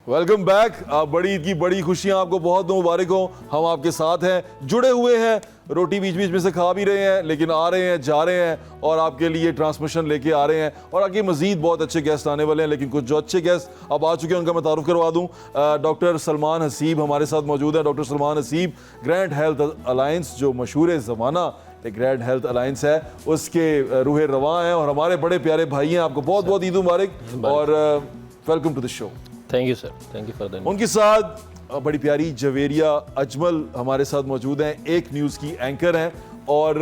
Welcome back. बड़ी ईद की बड़ी खुशियां आपको बहुत मुबारक हो। हम आपके साथ हैं, जुड़े हुए हैं, रोटी बीच बीच में से खा भी रहे हैं, लेकिन आ रहे हैं, जा रहे हैं और आपके लिए ट्रांसमिशन लेके आ रहे हैं। और आगे मजीद बहुत अच्छे गेस्ट आने वाले हैं, लेकिन कुछ जो अच्छे गेस्ट अब आ चुके हैं उनका मैं तारुफ करवा दूं। डॉक्टर सलमान हसीब हमारे साथ मौजूद हैं। Doctor Salman Haseeb grand health alliance, जो मशहूर ज़माना एक ग्रैंड हेल्थ अलायंस है, उसके रूहे रवां हैं और हमारे बड़े प्यारे भाई हैं। आपको बहुत बहुत ईद मुबारक और welcome to the show. Thank you sir, thank you for the. उनके साथ बड़ी प्यारी जवेरिया अजमल हमारे साथ मौजूद हैं। एक न्यूज़ की एंकर हैं और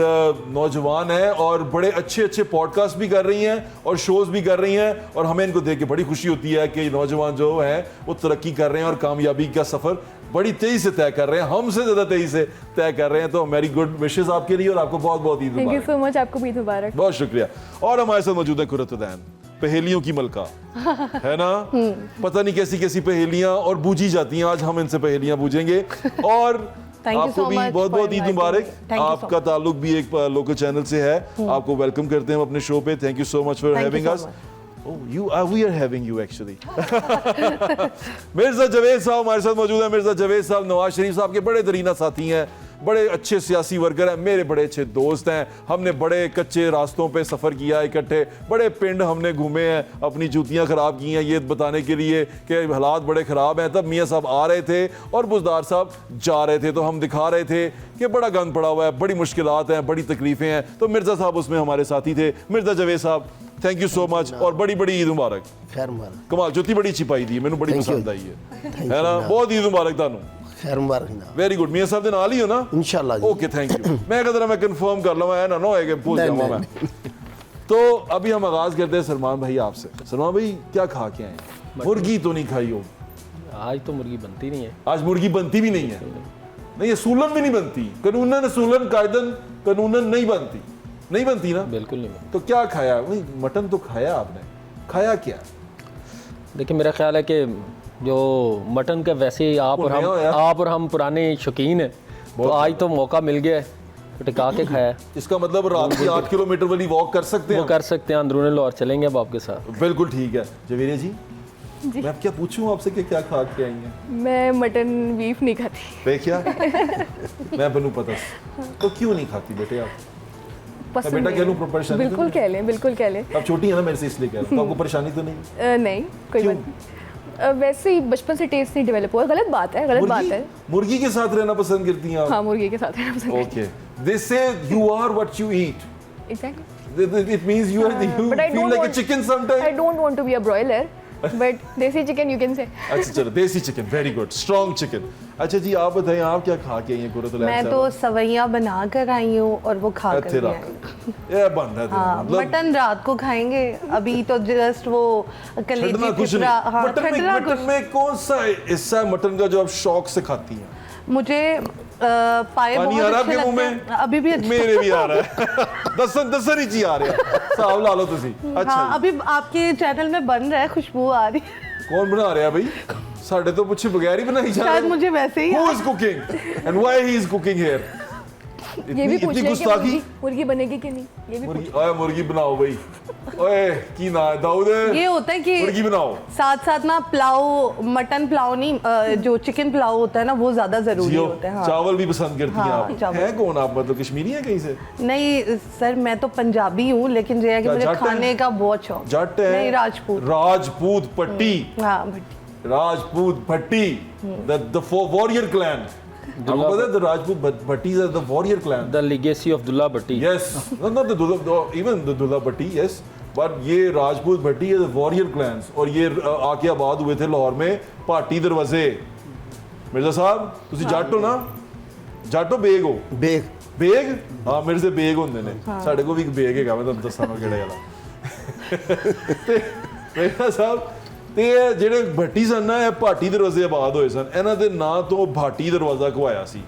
नौजवान हैं और बड़े अच्छे अच्छे पॉडकास्ट भी कर रही हैं और शोज़ भी कर रही हैं। और हमें इनको देख के बड़ी खुशी होती है कि नौजवान जो हैं वो तरक्की कर रहे हैं और कामयाबी का सफ़र बड़ी तेज़ी से तय कर रहे हैं, हमसे ज़्यादा तेज़ी से तय कर रहे हैं। तो मेरी गुड विशेज़ आपके लिए और आपको बहुत बहुत ईद मुबारक। थैंक यू सो मच, आपको भी ईद मुबारक। बहुत शुक्रिया। और हमारे साथ मौजूद है कुर्रतुदैन, पहेलियों की मलका है ना। पता नहीं कैसी कैसी पहेलियां और बूझी जाती हैं, आज हम इनसे पहेलियां बूझेंगे। और आपको भी बहुत बहुत ईद मुबारक। आपका ताल्लुक भी एक लोकल चैनल से है, आपको वेलकम करते हैं अपने शो पे। Thank you so much for having us. we are having you actually। Mirza Javed साहब हमारे साथ मौजूद है। मिर्जा जवेद साहब नवाज शरीफ साहब के बड़े तरीना साथी हैं, बड़े अच्छे सियासी वर्कर हैं, मेरे बड़े अच्छे दोस्त हैं। हमने बड़े कच्चे रास्तों पे सफ़र किया इकट्ठे, बड़े पिंड हमने घूमे हैं, अपनी जूतियां ख़राब की हैं ये बताने के लिए कि हालात बड़े ख़राब हैं। तब मियाँ साहब आ रहे थे और बुज़दार साहब जा रहे थे, तो हम दिखा रहे थे कि बड़ा गंद पड़ा हुआ है, बड़ी मुश्किलात हैं, बड़ी तकलीफ़ें हैं। तो मिर्ज़ा साहब उसमें हमारे साथी थे। मिर्ज़ा जवेद साहब थैंक यू सो मच और बड़ी बड़ी ईद मुबारक। खैर मुबारक। कमाल जुत्ती बड़ी छिपाई दी, मैंने बड़ी पसंद आई है ना। बहुत ईद मुबारक थानू। खैर मुबारक ना। Very good. मियां साहब दे नाल ही हो ना? इंशाल्लाह जी। Okay thank you. मैं कहता मैं कंफर्म कर लूँ, है ना, नो है कि भूल जाऊँ मैं। तो अभी हम आगाज करते हैं सलमान भाई आपसे। सलमान भाई क्या खा के आए? मुर्गी तो नहीं खाई हो? आज तो मुर्गी बनती नहीं है। आज मुर्गी बनती भी नहीं है? नहीं, सूलन भी नहीं बनती कानूनन, सूलन कायदन कानूनन नहीं बनती, नहीं बनती ना? बिल्कुल नहीं बनती। तो क्या खाया? वही मटन तो खाया आपने, खाया क्या? देखिए मेरा ख्याल है कि जो मटन का वैसे ही आप और हम पुराने शौकीन हैं, तो आज तो मौका मिल गया है तो टिका के खाया है। इसका मतलब रात की 8 किलोमीटर वाली वॉक कर सकते हैं? वो कर सकते हैं, अंदरूनी लाहौर चलेंगे अब आपके साथ। बिल्कुल ठीक है। जवेरिया जी मैं अब क्या पूछूं आपसे कि क्या खा के आई हैं? मैं मटन बीफ नहीं खाती। देखिया मैं बनूं पता। तो क्यों नहीं खाती बेटे आप? पसंद बेटा नहीं कह लूं है। परेशानी? बिल्कुल कह लें, बिल्कुल कह लें। आप छोटी है ना मेरे से इसलिए कह रहा हूं। तो आपको परेशानी तो नहीं? नहीं कोई क्यों? बात नहीं। वैसे ही बचपन से टेस्ट नहीं डेवलप हुआ। गलत बात है, गलत बात है। मुर्गी के साथ रहना पसंद करती हैं आप? हाँ, मुर्गी के साथ रहना पसंद करती okay. They say you are what you eat. हूँ। Exactly. It means you But I feel don't like a want- chicken sometimes. I don't want to be a broiler, but देसी चिकन you can say। अच्छा चलो, देसी chicken, very good, strong chicken. अच्छा जी आप बताइए आप क्या खा के आई हैं कुर्रतुल मैं तो सवैयाँ बना कर आई हूँ और वो खा कर भी आई। ये बंद है हाँ, मटन रात को खाएंगे। अभी तो जस्ट वो कलेजी पिपरा। हाँ, मटन में कौन सा हिस्सा है मटन का जो आप शौक से खाती हैं? मुझे पाए पानी आ रहा है आपके मुंह में? अभी भी मेरे भी आ रहा है। दसन ही जी आ रहा है। साहब ला लो तुसी। अच्छा हाँ, अभी आपके चैनल में बन रहा है, खुशबू आ रही है। कौन बना रहा है भाई? साढ़े तो पूछे बगैर ही बनाई जा रही है। शायद मुझे वैसे ही। Who is cooking and why he is cooking here? ये भी पूछ इतनी ले कि गुस्ताखी। मुर्गी बनेगी कि नहीं, ये भी मुर्गी, ओए मुर्गी बनाओ भाई। ओए की ना दाऊद ये होता है कि मुर्गी बनाओ। साथ साथ ना पुलाव, मटन पुलाव नहीं, जो चिकन पुलाव होता है ना वो ज्यादा जरूरी होता है। हाँ। चावल भी पसंद करती हैं हाँ, आप? चावल। है कौन आप, मतलब कश्मीरी हैं कहीं से? नहीं सर, मैं तो पंजाबी हूँ, लेकिन जो है कि मुझे जट है? खाने का बहुत शौक। जट है? नहीं, राजपूत। राजपूत पट्टी। हाँ, भट्टी। राजपूत भट्टी, the warrior clan। आपको पता है the Rajput Bhattis are the warrior clan। The legacy of Dulla Bhatti. Yes, not the Dullah, even the Dullah Bhatti, yes, but ये राजपूत भट्टी है the warrior clans और ये आके आबाद हुए थे लाहौर में भाटी दरवाजे। मिर्जा साहब तुसी जट हो ना? जट हो बेग हो? बेग। बेग? हाँ मेरे से बेग होंदे ने। साढ़े को भी एक बेग है, मैं तुहानू दस्सां किहड़ा वाला। मिर्जा साहब ਤੇ ਜਿਹੜੇ ਭੱਟੀ ਸਨ ਨਾ ਇਹ ਭਾਟੀ ਦਰਵਾਜ਼ੇ ਆਬਾਦ ਹੋਏ ਸਨ, ਇਹਨਾਂ ਦੇ ਨਾਂ ਤੋਂ ਭਾਟੀ ਦਰਵਾਜ਼ਾ ਕਹਾਇਆ ਸੀ,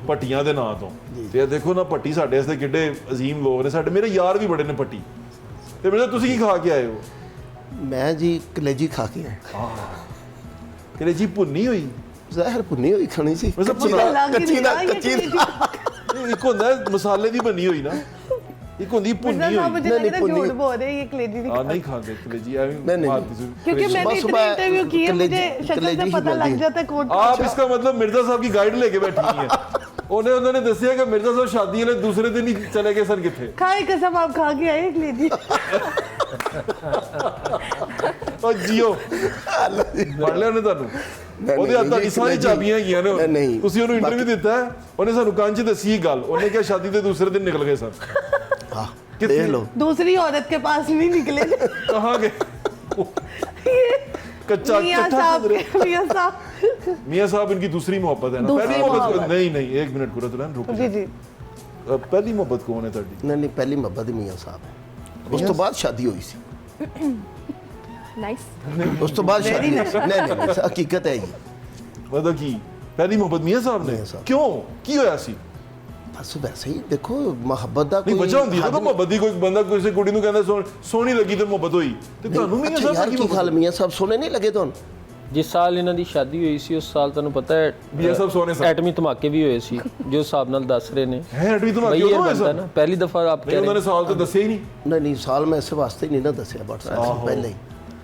ਭੱਟੀਆਂ ਦੇ ਨਾਂ ਤੋਂ। ਤੇ ਇਹ ਦੇਖੋ ਨਾ ਭੱਟੀ ਸਾਡੇ ਵਾਸਤੇ ਕਿੱਡੇ ਅਜ਼ੀਮ ਲੋਕ ਨੇ, ਸਾਡੇ ਮੇਰੇ ਯਾਰ ਵੀ ਬੜੇ ਨੇ ਭੱਟੀ। ਤੇ ਮੇਰੇ ਤੁਸੀਂ ਕੀ ਖਾ ਕੇ ਆਏ ਹੋ? मैं जी कलेजी खा के आया। कलेजी भुन्नी होई? ज़ाहिर भुन्नी हुई खानी सी। वैसे कच्ची भुना- दा- कच्ची दा- ये कच्ची दा। ਇੱਕ ਹੁੰਦਾ ਮਸਾਲੇ ਦੀ ਬਣੀ ਹੋਈ ਨਾ। एक होंदी भुन्नी मिर्जा साहब हुई मुझे नहीं, लग रहा है नहीं, झूठ बोल रहे हैं, ये कलेजी नहीं नहीं खाते कलेजी नहीं। क्योंकि मैंने इतने इंटरव्यू किए मुझे शक्ल से कलेजी पता ही लग मिलती जाता है कौन आप इसका मतलब मिर्जा साहब की गाइड लेके बैठी हैं उन्होंने दसिया कि मिर्जा साहब शादी वाले दूसरे दिन ही चले गए सन किथे खाए कसम आप खा के आए कलेजी और जियो पढ़ लिया ਉਹਨੇ ਤੁਹਾਨੂੰ ਉਹਦੇ ਹੱਥਾਂ ਦੀ ਸਾਰੀ ਚਾਬੀਆਂ ਹੈਗੀਆਂ ਨੇ ਨਹੀਂ ਤੁਸੀਂ ਉਹਨੂੰ ਇੰਟਰਵਿਊ ਦਿੱਤਾ ਹੈ ਉਹਨੇ ਸਾਨੂੰ ਕੰਨ 'ਚ ਦੱਸੀ ਗੱਲ ਉਹਨੇ ਕਿਹਾ ਸ਼ਾਦੀ ਦੇ ਦੂਸਰੇ ਦਿਨ ਨਿਕਲ ਗਏ ਸਨ हाँ देख लो दूसरी औरत के पास नहीं निकले कहाँ गए कच्चा मियां कच्चा साहब मियां साहब मियां साहब इनकी दूसरी मोहब्बत है ना दूसरी पहली मोहब्बत मोहब्बत। नहीं एक मिनट कुरत रहन रुक जी जी पहली मोहब्बत कौन है ਤੁਹਾਡੀ नहीं पहली मोहब्बत ही मियाँ साहब है उस तो बाद शादी हुई सी नाइस उस तो बाद शादी नहीं हकीकत है ये मतलब की पहली मोहब्बत मियां साहब ने मियां साहब। क्यों की होया सी बस वैसे ही देखो मोहब्बत ਦਾ ਨਹੀਂ ਵਜ੍ਹਾ ਹੁੰਦੀ ਹੈ ਨਾ ਮੁਹੱਬਤ ਦੀ ਕੋਈ ਬੰਦਾ ਕਿਸੇ ਕੁੜੀ ਨੂੰ ਕਹਿੰਦਾ ਸੋਹਣੀ ਲੱਗੀ ਤੇ ਮੁਹੱਬਤ ਹੋਈ ਤੇ ਤੁਹਾਨੂੰ ਮਿयां अच्छा ਸਾਹਿਬ यार ਕੀ की खाल मियाँ साहब सोने नहीं लगे तो ਜਿਸ ਸਾਲ ਇਹਨਾਂ ਦੀ ਸ਼ਾਦੀ ਹੋਈ ਸੀ ਉਸ ਸਾਲ ਤੁਹਾਨੂੰ ਪਤਾ ਹੈ ਮਿयां ਸਾਹਿਬ ਸੋਹਣੇ ਸਨ ਐਟਮੀ ਧਮਾਕੇ ਵੀ ਹੋਏ ਸੀ ਜੋ ਹਿਸਾਬ ਨਾਲ ਦੱਸ ਰਹੇ ਨੇ ਹੈ ਅਟਵੀ ਤੁਹਾਨੂੰ ਬਈ ਕਿਉਂ ਇਹ ਹੋਇਆ ਬੰਦਾ ਸਨ ਨਾ ਪਹਿਲੀ ਦਫਾ ਆਪ ਨਹੀਂ ਕਹਿ ਉਹਨਾਂ ਰਹੇ ਨੇ ਸਾਲ ਤੇ ਦੱਸਿਆ ਹੀ ਨਹੀਂ नहीं साल में ऐसे वास्ते ही नहीं ना दसिया बट पहले ही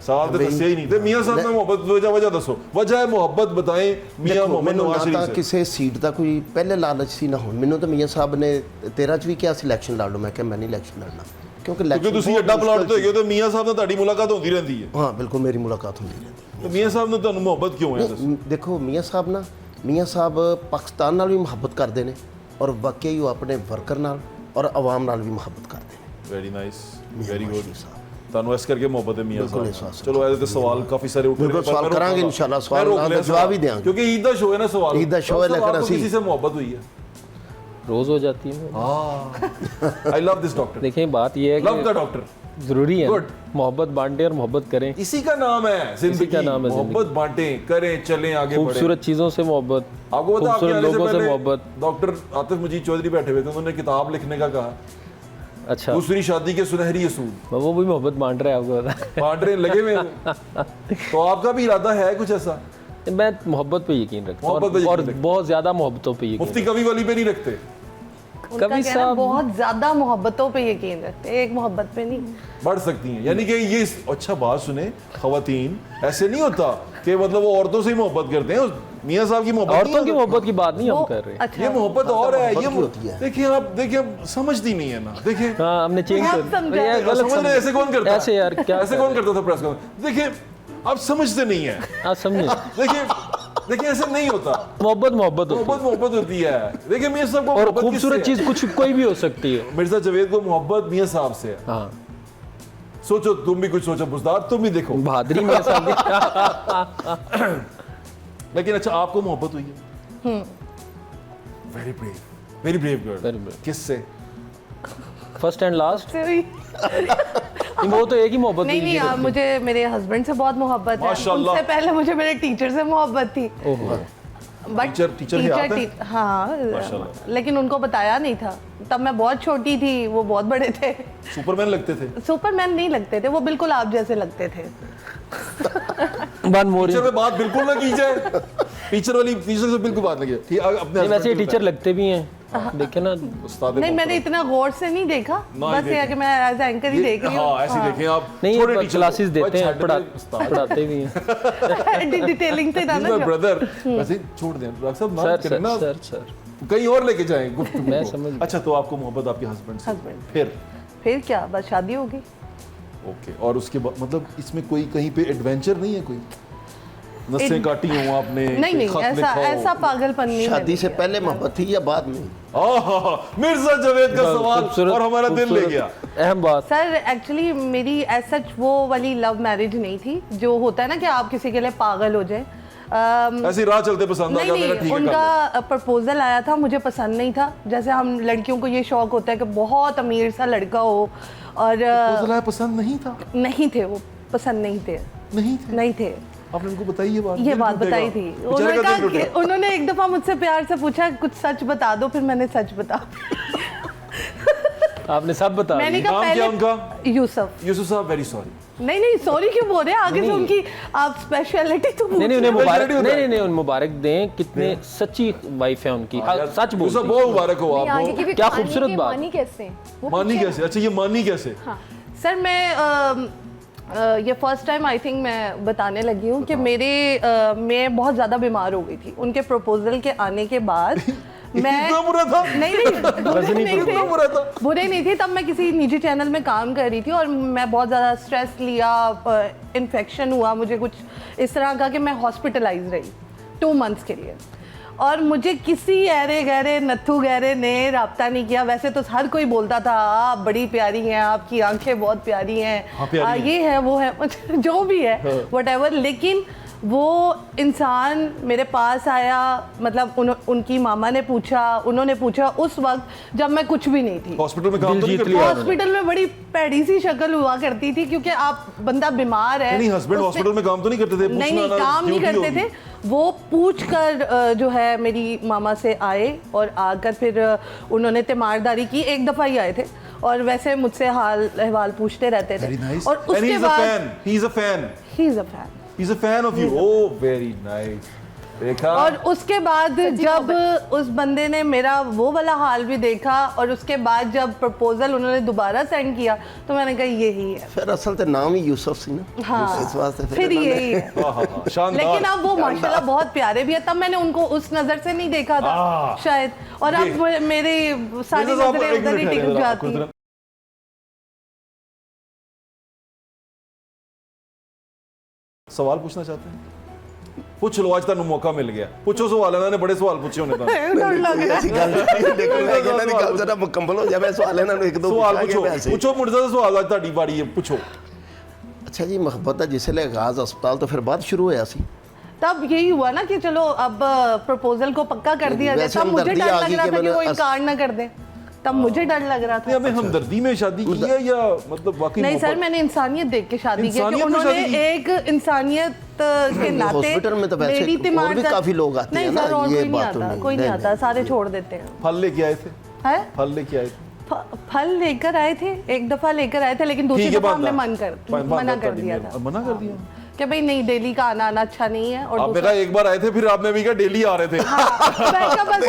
ਸਾਲ ਤੇ ਦੱਸਿਆ ਹੀ ਨਹੀਂ ਤੇ ਮਿयां ਸਾਹਿਬ ਨੇ ਮੁਹੱਬਤ ਦੀ ਵਜ੍ਹਾ ਦੱਸੋ ਵਜ੍ਹਾ ਹੈ ਮੁਹੱਬਤ ਬਤਾਏ ਮਿयां ਦੇਖੋ, ਮੁਹੰਮਦ ਮੈਨੂੰ ਨਵਾਜ਼ ਨਾ ਸ਼ਰੀਫ ਤਾਂ ਸੇ ਕਿਸੇ ਸੀਟ ਦਾ ਕੋਈ ਪਹਿਲੇ ਲਾਲਚ ਸੀ ਨਾ ਹੁਣ ਮੈਨੂੰ ਤਾਂ ਮੀਆਂ ਸਾਹਿਬ ਨੇ 13 ਚ ਵੀ ਕਿਹਾ ਸੀ ਇਲੈਕਸ਼ਨ ਲੜ ਲਓ ਮੈਂ ਕਿਹਾ ਮੈਂ ਨਹੀਂ ਇਲੈਕਸ਼ਨ ਲੜਨਾ ਕਿਉਂਕਿ ਕਿਉਂਕਿ election ਤੁਸੀਂ ਬਹੁਤ ਅੱਡਾ ਪਲਾਟ ਮੁਸ਼ਕਿਲ ਤੇ ਗਏ ਤੇ ਮਿयां ਸਾਹਿਬ ਨਾਲ ਤੁਹਾਡੀ ਮੁਲਾਕਾਤ ਹੁੰਦੀ ਰਹਿੰਦੀ ਹੈ ਹਾਂ ਬਿਲਕੁਲ ਮੇਰੀ ਮੁਲਾਕਾਤ ਹੁੰਦੀ ਰਹਿੰਦੀ ਤੇ ਮਿयां ਸਾਹਿਬ ਨਾਲ ਤੁਹਾਨੂੰ ਮੁਹੱਬਤ ਕਿਉਂ ਹੈ ਦੱਸੋ ਦੇਖੋ ਮੀਆਂ ਸਾਹਿਬ ਪਾਕਿਸਤਾਨ ਨਾਲ ਵੀ ਮੁਹੱਬਤ ਕਰਦੇ ਨੇ ਔਰ ਵਾਕਈ ਉਹ ਆਪਣੇ ਵਰਕਰ ਨਾਲ ਔਰ ਆਵਾਮ ਨਾਲ ਵੀ ਮੁਹੱਬਤ ਕਰਦੇ ਨੇ ਵੈਰੀ ਨਾਈਸ ਮੀਆਂ ਵੈਰੀ ਨਵਾਜ਼ ਗੁੱਡ ਸ਼ਰੀਫ ਸਾਹਿਬ ਤੁਹਾਨੂੰ ਇਸ ਕਰਕੇ ਮੁਹੱਬਤ ਹੈ ਮਿयां ਬਿਲਕੁਲ ਇਸ ਸਾਹਿਬ ਵਾਸਤੇ। ਚਲੋ ਇਹਦੇ ਤੇ ਸਵਾਲ ਕਾਫੀ ਸਾਰੇ ਉੱਠ ਬਿਲਕੁਲ ਸਵਾਲ ਕਰਾਂਗੇ ਇਨਸ਼ਾਅੱਲਾ, ਸਵਾਲ ਮੈਂ ਰੋਕ ਨਾਲ ਲਿਆ ਜਵਾਬ ਹੀ ਦੇਵਾਂਗੇ। क्योंकि ईद का शो है ना सवाल ईद का शो है, डॉक्टर साहब, लेकिन आपको ਅਸੀਂ- किसी से मोहब्बत हुई है रोज हो जाती है आई लव दिस डॉक्टर देखिए बात यह है लव कि का डॉक्टर जरूरी है Good. मोहब्बत बांटे और मोहब्बत करें इसी का नाम है जिंदगी का नाम है मोहब्बत बांटें करें चलें आगे बढ़ें खूबसूरत चीज़ों से मोहब्बत आपको पता है, आपके खूबसूरत आने से लोगों से पहले मोहब्बत डॉक्टर आतिफ मजीद चौधरी बैठे हुए थे उन्होंने किताब लिखने का कहा अच्छा दूसरी शादी के सुनहरी असूल वो भी मोहब्बत बांट रहा है आपको पता है। बांट रहे लगे हुए हैं। तो आपका भी इरादा है कुछ ऐसा मैं मोहब्बत पे यकीन रखता हूँ मोहब्बत पे और यकीन रखते बहुत ज़्यादा मोहब्बतों पे यकीन मुफ्ती कभी वली पे नहीं रखते उनका कभी कहना साहब- बहुत ज्यादा मोहब्बतों पे यकीन रखते हैं, एक मोहब्बत पे नहीं। बढ़ सकती हैं यानी कि ये अच्छा बात सुने खवातीन ऐसे नहीं होता कि मतलब वो औरतों से ही मोहब्बत करते हैं मियां साहब की मोहब्बत औरतों की नहीं मोहब्बत की बात नहीं हम वो- कर रहे अच्छा ये मोहब्बत और है मोहब्बत ये की होती है। देखिए आप समझती नहीं है ना देखिए हाँ हमने चेंज आप कर समझा ये रहे हो। गलत समझ रहे हैं, ऐसे कौन करता है ऐसे यार क्या ऐसे कौन करता था प्रेस कॉन्फ्रेंस देखिए आप समझते नहीं है आप समझे देखिए ऐसे नहीं होता मोहब्बत मोहब्बत होती मोहब्बत मोहब्बत होती है देखिए मियां साहब को है और मोहब्बत खूबसूरत किससे है? चीज़ कुछ कोई भी हो सकती है मिर्जा जावेद को मोहब्बत मियां साहब से है हाँ सोचो तुम भी कुछ सोचो बुजदार तुम भी देखो बहादुरी में साहब लेकिन अच्छा आपको मोहब्बत हुई है very brave Very girl brave. किससे फर्स्ट एंड लास्ट नहीं वो तो एक ही मोहब्बत हुई नहीं है। यार, मुझे मेरे हस्बैंड से बहुत मोहब्बत है। माशाल्लाह। उनसे पहले मुझे मेरे टीचर से मोहब्बत थी। ओहो बट टीचर याद है? हाँ माशाल्लाह। लेकिन उनको बताया नहीं था, तब मैं बहुत छोटी थी, वो बहुत बड़े थे। सुपरमैन लगते थे सुपरमैन नहीं लगते थे, वो बिल्कुल आप जैसे लगते थे। वन मोर टीचर पे बात बिल्कुल ना की जाए टीचर से बिल्कुल बात नहीं की ठीक है, अपने वैसे husband टीचर को लगते भी हैं देखे ना उस्ताद नहीं, मैंने मोहतरम। इतना गौर से नहीं देखा, ना ही बस ये है देखे। कि मैं एज एंकर ही देख रही हूँ। हाँ ऐसे देखें आप नहीं छोटे ये टीचर क्लासेस को, देते हैं छड्ड दे, उस्ताद। पढ़ाते भी हैं डिटेलिंग से ना He's my जो- brother वैसे छोड़ दें डॉक्टर साहब ना सर करें ना सर सर कहीं और लेके जाएं गुफ्तगू मैं को। समझ- अच्छा तो आपको मोहब्बत आपके हस्बैंड से Husband। फिर क्या बस शादी होगी। ओके और उसके बाद मतलब इसमें कोई कहीं पे एडवेंचर नहीं है कोई नसें काटी हो आपने नहीं नहीं, खत ऐसा लिखा हो? ऐसा पागलपन नहीं शादी मैंने से किया। पहले मोहब्बत थी या बाद में आहा, मिर्जा जावेद का सवाल और हमारा दिल ले गया अहम बात सर एक्चुअली मेरी एज सच वो वाली लव मैरिज नहीं थी जो होता है ना कि आप किसी के लिए पागल हो जाए। ऐसी राह चलते पसंद आ नहीं गया मेरा ठीक नहीं, है कर लो। उनका प्रपोजल आया था, मुझे पसंद नहीं था। जैसे हम लड़कियों को ये शौक होता है कि बहुत अमीर सा लड़का हो और प्रपोजल आया पसंद नहीं था नहीं थे, वो पसंद नहीं थे, नहीं थे नहीं थे। आपने उनको बताई ये बात ये दिल बात टूटेगा। बताई थी। बेचारे उन्होंने का कहा दिल कि टूटेगा। उन्होंने एक दफा मुझसे प्यार से पूछा कुछ सच बता दो, फिर मैंने सच बता आपने सब बता मैंने दिया कहा नाम क्या पहले उनका यूसुफ। यूसुफ साहब वेरी सॉरी नहीं नहीं सॉरी क्यों बोल रहे हैं, आगे से उनकी आप स्पेशलिटी तो नहीं नहीं उन्हें पूछ मुबारक होता है। नहीं नहीं उन्हें मुबारक दें, कितने सच्ची वाइफ है उनकी, सच बोल सब बहुत मुबारक हो नहीं, आगे की आपको। भी क्या कहानी खूबसूरत के बात। मानी कैसे हैं? वो मानी पूछे कैसे? अच्छा ये मानी कैसे? सर मैं ये फर्स्ट टाइम आई थिंक मैं बताने लगी हूँ कि मैं बहुत ज़्यादा बीमार हो गई थी उनके प्रपोजल के आने के बाद। मैं इतना बुरा था? नहीं नहीं बुरे नहीं इतना बुरा था? थे, बुरे नहीं थे। तब मैं किसी निजी चैनल में काम कर रही थी और मैं बहुत ज़्यादा स्ट्रेस लिया, इन्फेक्शन हुआ मुझे कुछ इस तरह का कि मैं हॉस्पिटलाइज रही 2 मंथ्स के लिए। और मुझे किसी ऐरे गहरे नत्थु गहरे ने रब्ता नहीं किया। वैसे तो हर कोई बोलता था आप बड़ी प्यारी हैं, आपकी आंखें बहुत प्यारी हैं, हाँ, प्यारी हैं। ये है वो है जो भी है व्हाटएवर। लेकिन वो इंसान मेरे पास आया, मतलब उनकी मामा ने पूछा, उन्होंने पूछा उस वक्त जब मैं कुछ भी नहीं थी। हॉस्पिटल में काम तो नहीं जीत करते? लिया। हॉस्पिटल में बड़ी पैड़ी सी शक्ल हुआ करती थी क्योंकि आप बंदा बीमार है। नहीं हस्बैंड उसने- हॉस्पिटल में काम तो नहीं करते थे? नहीं नहीं पूछना ना, काम नहीं duty करते होगी। थे। वो पूछ कर जो है मेरी मामा से आए और आकर फिर उन्होंने तीमारदारी की। एक दफ़ा ही आए थे और वैसे मुझसे हाल अहवाल पूछते रहते थे। Very nice. और And उसके he's a बाद fan. He's a fan. He is a fan. He's a fan of you. Oh, very nice. देखा? और उसके बाद जब उस बंदे ने मेरा वो वाला हाल भी देखा और उसके बाद जब प्रपोजल उन्होंने दोबारा सेंड किया तो मैंने कहा यही है। फिर असल तो नाम ही यूसुफ सी ना, हाँ इस वास्ते फिर इन्होंने- यही है। हाँ, हाँ, हाँ, शानदार। लेकिन अब वो माशाल्लाह बहुत प्यारे भी है। तब मैंने उनको उस नजर से नहीं देखा था शायद, और अब मेरे सारी मिर्ज़ा साहब, नजरें एक उधर ही मिनट टिक ठहरे जरा, जाती हैं। सवाल पूछना चाहते हैं? पूछ लो, आज तक मौका मिल गया। पूछो सवाल, इन्होंने बड़े सवाल पूछे होने था। डर लग रहा है। ऐसी गल नहीं, लेकिन मैं कहना नहीं गल जरा मुकम्मल हो जाए। मैं सवाल इन्हां नूं एक दो सवाल पूछांगे पूछो, वैसे। पूछो मुर्जा दा सवाल, आज ਤੁਹਾਡੀ ਵਾਰੀ है, पूछो। अच्छा जी, मोहब्बत दा जिसले आगाज अस्पताल तो फिर बाद शुरू होया सी। तब यही हुआ ना कि चलो अब प्रपोजल को पक्का कर दिया जाए। वैसे तब मुझे हमदर्दी डर आ लग गई रहा कि था कि मैंने वो इनकार ना कर दे। तब मुझे डर लग रहा नहीं, था। हमें हमदर्दी में शादी की है या मतलब वाकई नहीं सर, मोहब्बत? मैंने इंसानियत देख के शादी की कि इंसानियत में उन्होंने शादी की? एक इंसानियत के नाते हॉस्पिटल में तो वैसे मेरी और भी तीमारदारी- काफी लोग आते हैं नहीं ना, सर, और ये कोई नहीं बात तो आता, नहीं। कोई नहीं नहीं, आता, सारे छोड़ देते हैं। फल लेके आए थे? है फल लेके आए थे? फल लेकर आए थे, एक दफा लेकर आए थे, लेकिन दूसरी ठीक है, दफा हमने बांधा। मना कर दिया था। मना कर दिया? कि भाई नहीं, डेली का आना आना अच्छा नहीं है। और आपने दूसरा- कहा एक बार आए थे, फिर आपने भी कहा डेली आ रहे थे। मैं कहा बस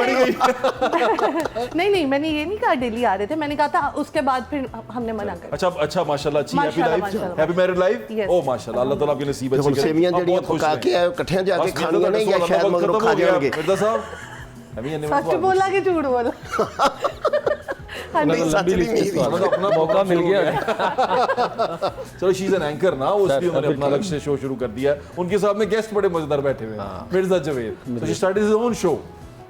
नहीं मैंने ये नहीं कहा डेली आ रहे थे, मैंने कहा था उसके बाद फिर हमने मना कर। अच्छा अच्छा, माशाल्लाह, अच्छी हैप्पी माशाल्लाह, लाइफ, माशाल्लाह। Happy married life. Yes. ओ माशाल्लाह, अल्लाह ताला आपकी नसीब अच्छी जब करे। सेवियां आप जड़ियां बहुत खुश पका रहें। के आए इकट्ठे जाके बस खानियां मिर्ज़ा नहीं या साहब, शायद वक्त मगरों खत्म खा हो गया। जाएंगे। मिर्ज़ा साहब, अभी अन्य सच बोला कि झूठ बोला? हाँ, नहीं, सच लंबी नहीं लिस्ट नहीं। अपना अपना मौका मिल गया। चलो, शी इज एन एंकर ना, वो इसलिए उन्होंने अपना अलग से शो शुरू कर दिया। उनके सामने गेस्ट बड़े मजेदार बैठे हुए हैं, मिर्जा जवेद। तो she started his own show.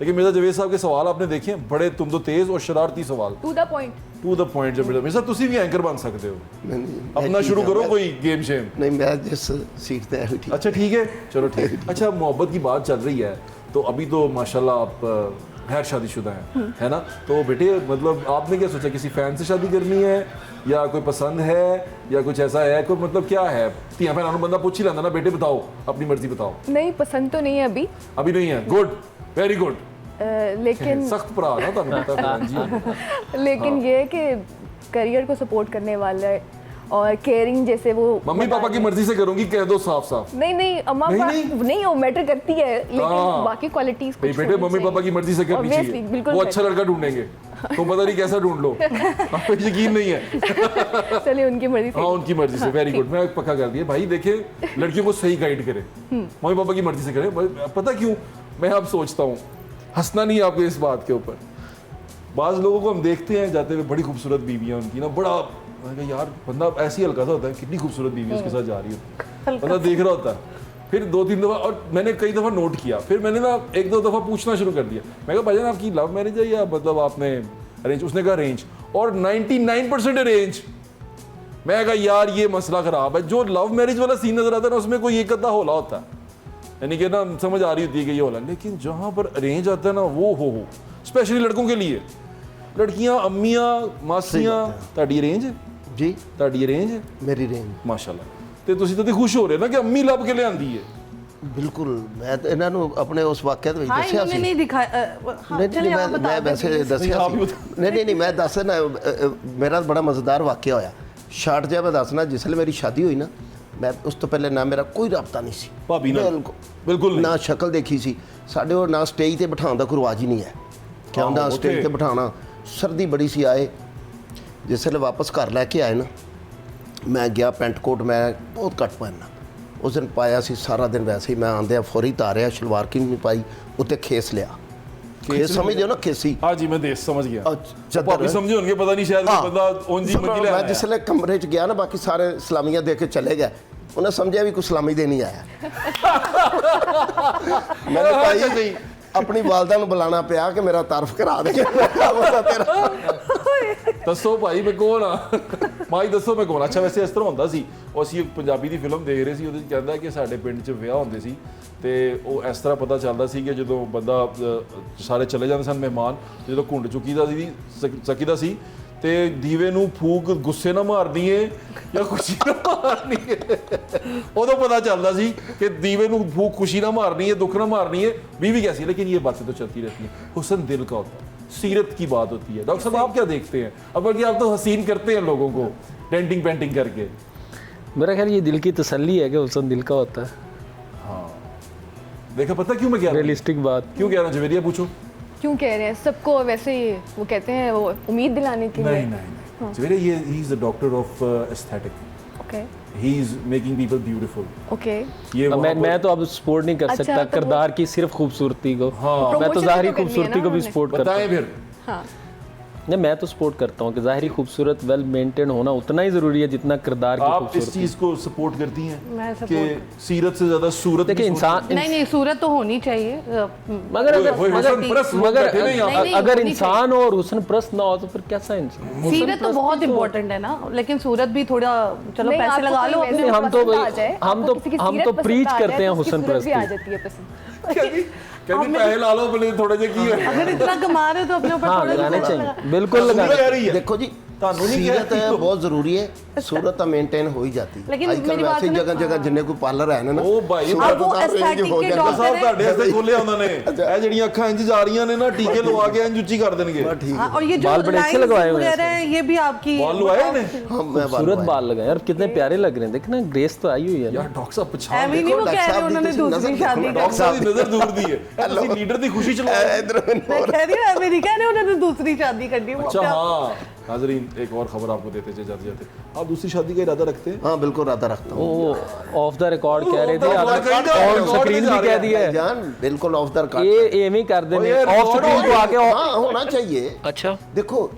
लेकिन मिर्जा जवेद साहब के सवाल आपने देखे, बड़े तुमदो तेज और शरारती सवाल, to the point. To the point. जब मिर्जा तुसी भी एंकर बन सकते हो, अपना शुरू करो कोई गेम शेम। नहीं, मैं जिस सीट पे है ठीक। अच्छा ठीक है, चलो ठीक है। अच्छा, मोहब्बत की बात चल रही है, तो अभी तो माशाल्लाह आप खैर शादीशुदा हैं, है ना? तो बेटे, मतलब आपने क्या सोचा, किसी फैन से शादी करनी है या कोई पसंद है या कुछ ऐसा है, कोई मतलब क्या है? तियां भैनों बंदा पूछ ही लेंदा ना, बेटे बताओ, अपनी मर्जी बताओ। नहीं, पसंद तो नहीं है अभी, अभी नहीं है, गुड, वेरी गुड। लेकिन सख्त भरा ना तुहानू पता है जी। लेकिन ये है कि करियर को सपोर्ट करने वाला है और केयरिंग, जैसे वो मम्मी पापा की मर्जी से करूंगी, कह दो साफ साफ। नहीं अम्मा नहीं वो मैटर करती है, लेकिन बाकी क्वालिटीज कुछ बेटे, मम्मी पापा की मर्जी से करनी Obviously, चाहिए। बिल्कुल वो अच्छा लड़का ढूंढेंगे, तो पता नहीं कैसा ढूंढ लो, आपको यकीन नहीं है। चलिए उनकी मर्जी से। हाँ, उनकी मर्जी से, वेरी गुड। मैं पक्का कर दिया भाई। देखें, लड़कियों को सही गाइड करें, मम्मी पापा की मर्जी से करें। पता क्यों मैं अब सोचता हूँ, हंसना नहीं है आपको इस बात के ऊपर। बाज़ लोगों को हम देखते हैं जाते हुए, बड़ी खूबसूरत बीवियाँ उनकी ना, बड़ा मैंने कहा यार, बंदा ऐसे ही हल्का सा होता है, कितनी खूबसूरत बीवी उसके साथ जा रही है, बंदा देख रहा होता है। फिर 2-3 दफ़ा, और मैंने कई दफ़ा नोट किया, फिर मैंने ना 1-2 दफ़ा पूछना शुरू कर दिया। मैं कहा भाईजान, आपकी लव मैरिज है या मतलब आपने अरेंज? उसने कहा अरेंज, और 99% अरेंज। मैं कहा यार, ये मसला ख़राब है। जो लव मैरिज वाला सीन नज़र आता है ना, उसमें कोई एक अद्धा होला होता है, यानी कि ना समझ आ रही होती है कि ये होला। लेकिन जहाँ पर अरेंज आता है ना, वो हो स्पेशली लड़कों के लिए, लड़कियाँ, अम्मियाँ, मासियाँ, ताड़ी अरेंज है जी, ताड़ी अरेंज है मेरी रेंज माशाल्लाह। ਤੇ ਤੁਸੀਂ ਤਾਂ ਖੁਸ਼ ਹੋ ਰਹੇ ਨਾ ਕਿ ਅੰਮੀ ਲੱਭ ਕੇ ਲਿਆਂਦੀ ਹੈ। बिल्कुल। मैं तो ਇਹਨਾਂ ਨੂੰ ਆਪਣੇ ਉਸ ਵਾਕਿਆ ਦੇ ਵਿੱਚ हाँ, ਦੱਸਿਆ इन्होंने ਸੀ। नहीं दिखाया। नहीं, नहीं, मैं वैसे दसिया आप ही नहीं, नहीं मैं दस ना, मेरा बड़ा मज़ेदार वाक़या होया ਸ਼ਾਰਟ ਜਿਹਾ ਮੈਂ ਦੱਸਣਾ, ਜਿਸਲੇ ਮੇਰੀ ਸ਼ਾਦੀ ਹੋਈ ਨਾ, ਮੈਂ ਉਸ ਤੋਂ ਪਹਿਲੇ ਨਾ ਮੇਰਾ ਕੋਈ ਰਾਬਤਾ ਨਹੀਂ ਸੀ ਭਾਬੀ ਨਾਲ? ਬਿਲਕੁਲ ਨਹੀਂ। ਨਾ ਸ਼ਕਲ ਦੇਖੀ ਸੀ ਸਾਡੇ, ਉਹ ਨਾ ਸਟੇਜ ਤੇ ਬਿਠਾਉਣ ਦਾ ਕੋਈ ਰਿਵਾਜ ਹੀ ਨਹੀਂ ਹੈ ਕਿ ਆਉਂਦਾ ਉੱਥੇ। ਸਟੇਜ ਤੇ ਬਿਠਾਉਣਾ। ਸਰਦੀ ਬੜੀ ਸੀ, ਆਏ ਜਿਸਲੇ ਵਾਪਸ ਘਰ ਲੈ ਕੇ ਆਏ ਨਾ, ਮੈਂ ਗਿਆ, ਪੈਂਟ ਕੋਟ ਮੈਂ ਬਹੁਤ ਘੱਟ ਪਹਿਨਣਾ, ਉਸ ਦਿਨ ਪਾਇਆ ਸੀ ਸਾਰਾ ਦਿਨ ਵੈਸੇ ਹੀ, ਮੈਂ ਆਂਦਿਆਂ ਫੌਰੀ ਤਾਰਿਆ, ਸ਼ਲਵਾਰ ਕਿੰਗ ਨਹੀਂ ਪਾਈ, ਉੱਤੇ ਖੇਸ ਲਿਆ, ਖੇਸ ਸਮਝਦੇ ਹੋ ਨਾ, ਖੇਸੀ। हाँ जी मैं देश समझ गया। ਚੱਦਰ ਭਾਬੀ ਸਮਝੇ ਹੋਣਗੇ, ਪਤਾ ਨਹੀਂ ਸ਼ਾਇਦ ਕੋਈ ਬੰਦਾ ਉਂਝ ਹੀ ਮੰਜੀ ਲੈ ਮੈਂ ਆਇਆ। ਜਿਸਲੇ ਕਮਰੇ 'ਚ ਗਿਆ ਨਾ, ਬਾਕੀ ਸਾਰੇ ਸਲਾਮੀਆਂ ਦੇ ਕੇ ਚਲੇ ਗਏ, ਉਹਨੇ ਸਮਝਿਆ ਵੀ ਕੋਈ ਸਲਾਮੀ ਦੇ ਨਹੀਂ ਆਇਆ। मैंने ਭਾਈ ਆਪਣੀ ਵਾਲਦਾ ਨੂੰ ਬੁਲਾਣਾ ਪਿਆ ਕਿ ਮੇਰਾ ਤਾਰਫ ਕਰਾ ਦੇ, ਤੇਰਾ ਦੱਸੋ ਭਾਈ ਮੈਂ ਕੌਣ ਆ? ਮਾਈ ਦੱਸੋ ਮੈਂ ਕੌਣ? ਅੱਛਾ ਵੈਸੇ ਇਸ ਤਰ੍ਹਾਂ ਹੁੰਦਾ ਸੀ, ਉਹ ਅਸੀਂ ਇੱਕ ਪੰਜਾਬੀ ਦੀ ਫਿਲਮ ਦੇਖ ਰਹੇ ਸੀ, ਉਹਦੇ 'ਚ ਕਹਿੰਦਾ ਕਿ ਸਾਡੇ ਪਿੰਡ 'ਚ ਵਿਆਹ ਹੁੰਦੇ ਸੀ ਤੇ ਉਹ ਇਸ ਤਰ੍ਹਾਂ ਪਤਾ ਚੱਲਦਾ ਸੀ ਕਿ ਜਦੋਂ ਬੰਦਾ ਸਾਰੇ ਚਲੇ ਜਾਂਦੇ ਸਨ ਮਹਿਮਾਨ, ਜਦੋਂ ਘੁੰਡ ਚੁੱਕੀਦਾ ਸੀ ਚੱਕੀਦਾ ਸੀ ਤੇ ਦੀਵੇ ਨੂੰ ਫੂਕ ਗੁੱਸੇ ਨਾਲ ਮਾਰਨੀ ਏ ਜਾਂ ਖੁਸ਼ੀ ਨਾਲ ਮਾਰਨੀ ਏ, ਉਦੋਂ ਪਤਾ ਚੱਲਦਾ ਸੀ ਕਿ ਦੀਵੇ ਨੂੰ ਫੂਕ खुशी ਨਾਲ ਮਾरनी है, दुख ਨਾਲ मारनी है, बीवी कैसी। लेकिन ये बातें तो चलती रहती हैं, हुस्न दिल का होता है, सीरत की बात होती है। डॉक्टर साहब आप क्या देखते हैं? अब बल्कि आप तो हसीन करते हैं लोगों को डेंटिंग पेंटिंग करके। मेरा ख्याल ये दिल की तसल्ली है कि हुस्न दिल का होता है। देखा, पता क्यों मैं कह रहा हूं? रियलिस्टिक बात। क्यों कह रहा हूं? जवेरिया पूछो। क्यों कह रहे हैं सबको वैसे ही, वो कहते हैं वो उम्मीद दिलाने के लिए। नहीं जवेरिया, ये he is the doctor of aesthetic, okay he is making people beautiful. Okay ये अब वहाँ मैं तो अब सपोर्ट नहीं कर अच्छा, सकता तो किरदार की सिर्फ खूबसूरती को। हाँ। मैं तो Promotion ज़ाहिरी तो करनी है खूबसूरती ना को भी उन्होंने। सपोर्ट करता बताएं हूँ। फिर। हाँ नहीं, मैं तो सपोर्ट करता हूँ कि ज़ाहिरी खूबसूरत वेल मेंटेन होना उतना ही ज़रूरी है जितना किरदार की आप इस खूबसूरती। चीज को सपोर्ट करती हैं मैं कि support सीरत से ज्यादा सूरत देखिए भी इंसान नहीं सूरत तो होनी चाहिए। मगर ओए, ओए, हुस्न परस्त लोग मगर बैठे नहीं यहाँ नहीं, नहीं, अगर होनी इंसान और हुस्न प्रस्त ना हो तो फिर कैसा इंसान? सीरत तो बहुत इम्पोर्टेंट है ना, लेकिन सूरत भी थोड़ा चलो नहीं, पैसे आपको लगा कोई लो वैसे अपने। हम तो पसंद भाई- आ जाए, हम आपको तो- किसी की हम सीरत तो पसंद preach आ करते जाए, हैं तो उसकी हुस्न सूरत भी आ परस्ती। जाती है पसंद। कहती पैसे ला लो बोले थोड़े जे की है। अगर इतना कमा रहे हो तो अपने ऊपर हाँ थोड़ा लगाने सा चाहिए, बिल्कुल सूरत लगाने। कह रही है। देखो जी, ਤੁਹਾਨੂੰ ਨਹੀਂ सीरत कहती हो। बहुत जरूरी है, सूरत तो मेंटेन हो ही जाती है। लेकिन आजकल मेरी बात वैसे सुनो। जगह जगह जिन्ने कोई पार्लर है ना, ਉਹ ਭਾਈ सूरत अब वो का range aesthetic हो के जाता है। डॉक्टर ਸਾਹਿਬ ਤੁਹਾਡੇ ਵਾਸਤੇ ਖੋਲਿਆ ਉਹਨਾਂ ਨੇ, ਇਹ ਜਿਹੜੀਆਂ ਅੱਖਾਂ ਇੰਜ ਜਾ ਰਹੀਆਂ ਨੇ ਨਾ, ਟੀਕੇ ਲਵਾ ਕੇ ਇੰਜ ਉੱਚੀ ਕਰ ਦੇਣਗੇ। बस ठीक हाँ, है। और ये जो बाल बड़े अच्छे lines लगवाए हुए हैं वगैरह हैं, ये भी आपकी बाल लवाए ने? हाँ, मैं बात खूबसूरत हुआ है। बाल लगाए और कितने प्यारे लग रहे हैं, देखना ग्रेस तो आई हुई है ना। यार डॉक्टर साहब पछाण ऐਵੇਂ नहीं वो डॉक्टर कह रहे साहब उन्होंने की दूसरी नजर शादी देखो, कर डॉक्टर साहब ਦੀ ਨਜ਼ਰ ਦੂਰ ਦੀ ਹੈ, ਇਹ ਤੁਸੀਂ ਲੀਡਰ ਦੀ ਖੁਸ਼ੀ ਚਲਾ ਰਹੇ इधर मैं कह रही हूँ ऐਵੇਂ नहीं कह रहे उन्होंने दूसरी शादी करनी वो अच्छा अपने- हाँ नाजरीन, एक और खबर आपको देते जाते जाते, आप दूसरी शादी का इरादा रखते हैं? हाँ बिल्कुल इरादा रखता हूँ। वो ऑफ द रिकॉर्ड कह रहे थे, off the आपने record कह रहे ऑन हो, स्क्रीन भी कह दिया है। जान बिल्कुल ऑफ द रिकॉर्ड। ये एम ही कर देने, ये ऑफ record स्क्रीन को हो आके हाँ होना चाहिए। अच्छा देखो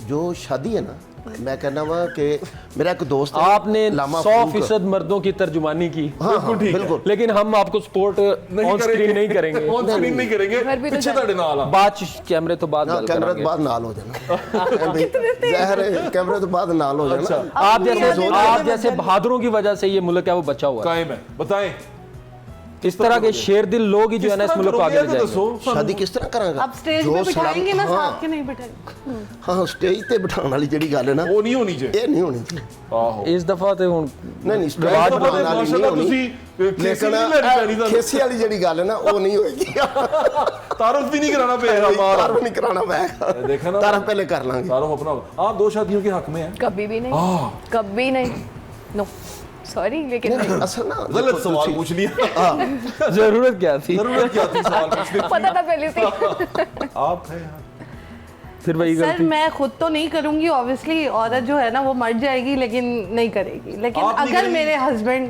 जो शादी है ना, मैं कहना हुआ कि मेरा एक दोस्त है, आपने लामा 100% मर्दों की तर्जुमानी की, हाँ हाँ ठीक है। बिल्कुल। लेकिन हम आपको सपोर्ट ऑन स्क्रीन नहीं करेंगे। ऑन स्क्रीन नहीं करेंगे, घर भी तो पीछे ਤੁਹਾਡੇ ਨਾਲ ਆ। बात कैमरे तो बाद हाँ गल कैमरे करांगे। तो बाद नाल हो जाना, जहर है, कैमरे तो बाद नाल हो जाना। आप जैसे बहादुरों की वजह से ये मुल्क है वो बचा हुआ है। कायम है, बताएं इस तरह के शेर दिल लोग ही जो है ना इस मुल्क को आगे ले जाएंगे। शादी किस तरह करांगा? अब स्टेज जो पे बिठाएंगे ना सलाम- साथ के नहीं बिठाएंगे। हाँ स्टेज ਤੇ ਬਿਠਾਉਣ ਵਾਲੀ ਜਿਹੜੀ ਗੱਲ ਹੈ ਨਾ, ਉਹ ਨਹੀਂ ਹੋਣੀ ਚਾਹੀਦੀ। ਇਹ ਨਹੀਂ ਹੋਣੀ ਚਾਹੀਦੀ। ਆਹੋ इस दफा तो हुन ਨਹੀਂ ਨਹੀਂ ਸਟੇਜ ਰਿਵਾਜ ਤੇ ਬਿਠਾਉਣ ਵਾਲੀ ਨਹੀਂ ਮਾਸ਼ਾਅੱਲਾ ਹੋਣੀ, ਤੁਸੀਂ ਖੇਸੀ ਨਹੀਂ ਲੈਣੀ ਪੈਣੀ ਤੁਹਾਨੂੰ, ਖੇਸੀ ਵਾਲੀ ਜਿਹੜੀ ਗੱਲ ਹੈ ਨਾ ਉਹ ਨਹੀਂ ਹੋਏਗੀ। ਤਾਰਫ ਵੀ ਨਹੀਂ ਕਰਾਣਾ ਪਏਗਾ ਬਾਹਰ। ਤਾਰਫ ਨਹੀਂ ਕਰਾਉਣਾ ਪਏਗਾ, देखा ना, ਤਾਰਫ ਪਹਿਲੇ कर लांगे। तारफ अपना होगा। आप 2 शादियों के हक में हैं? कभी भी नहीं, कभी नहीं, नो सॉरी लेकिन नहीं। असल ना गलत सवाल पूछ लिया। जरूरत क्या थी? जरूरत क्या थी सवाल पूछने की? पता था पहले से। आप है यहाँ। फिर वही सर गलती। मैं खुद तो नहीं करूंगी ऑब्वियसली, औरत जो है ना वो मर जाएगी लेकिन नहीं करेगी, लेकिन आप नहीं अगर करेंगी? मेरे हस्बैंड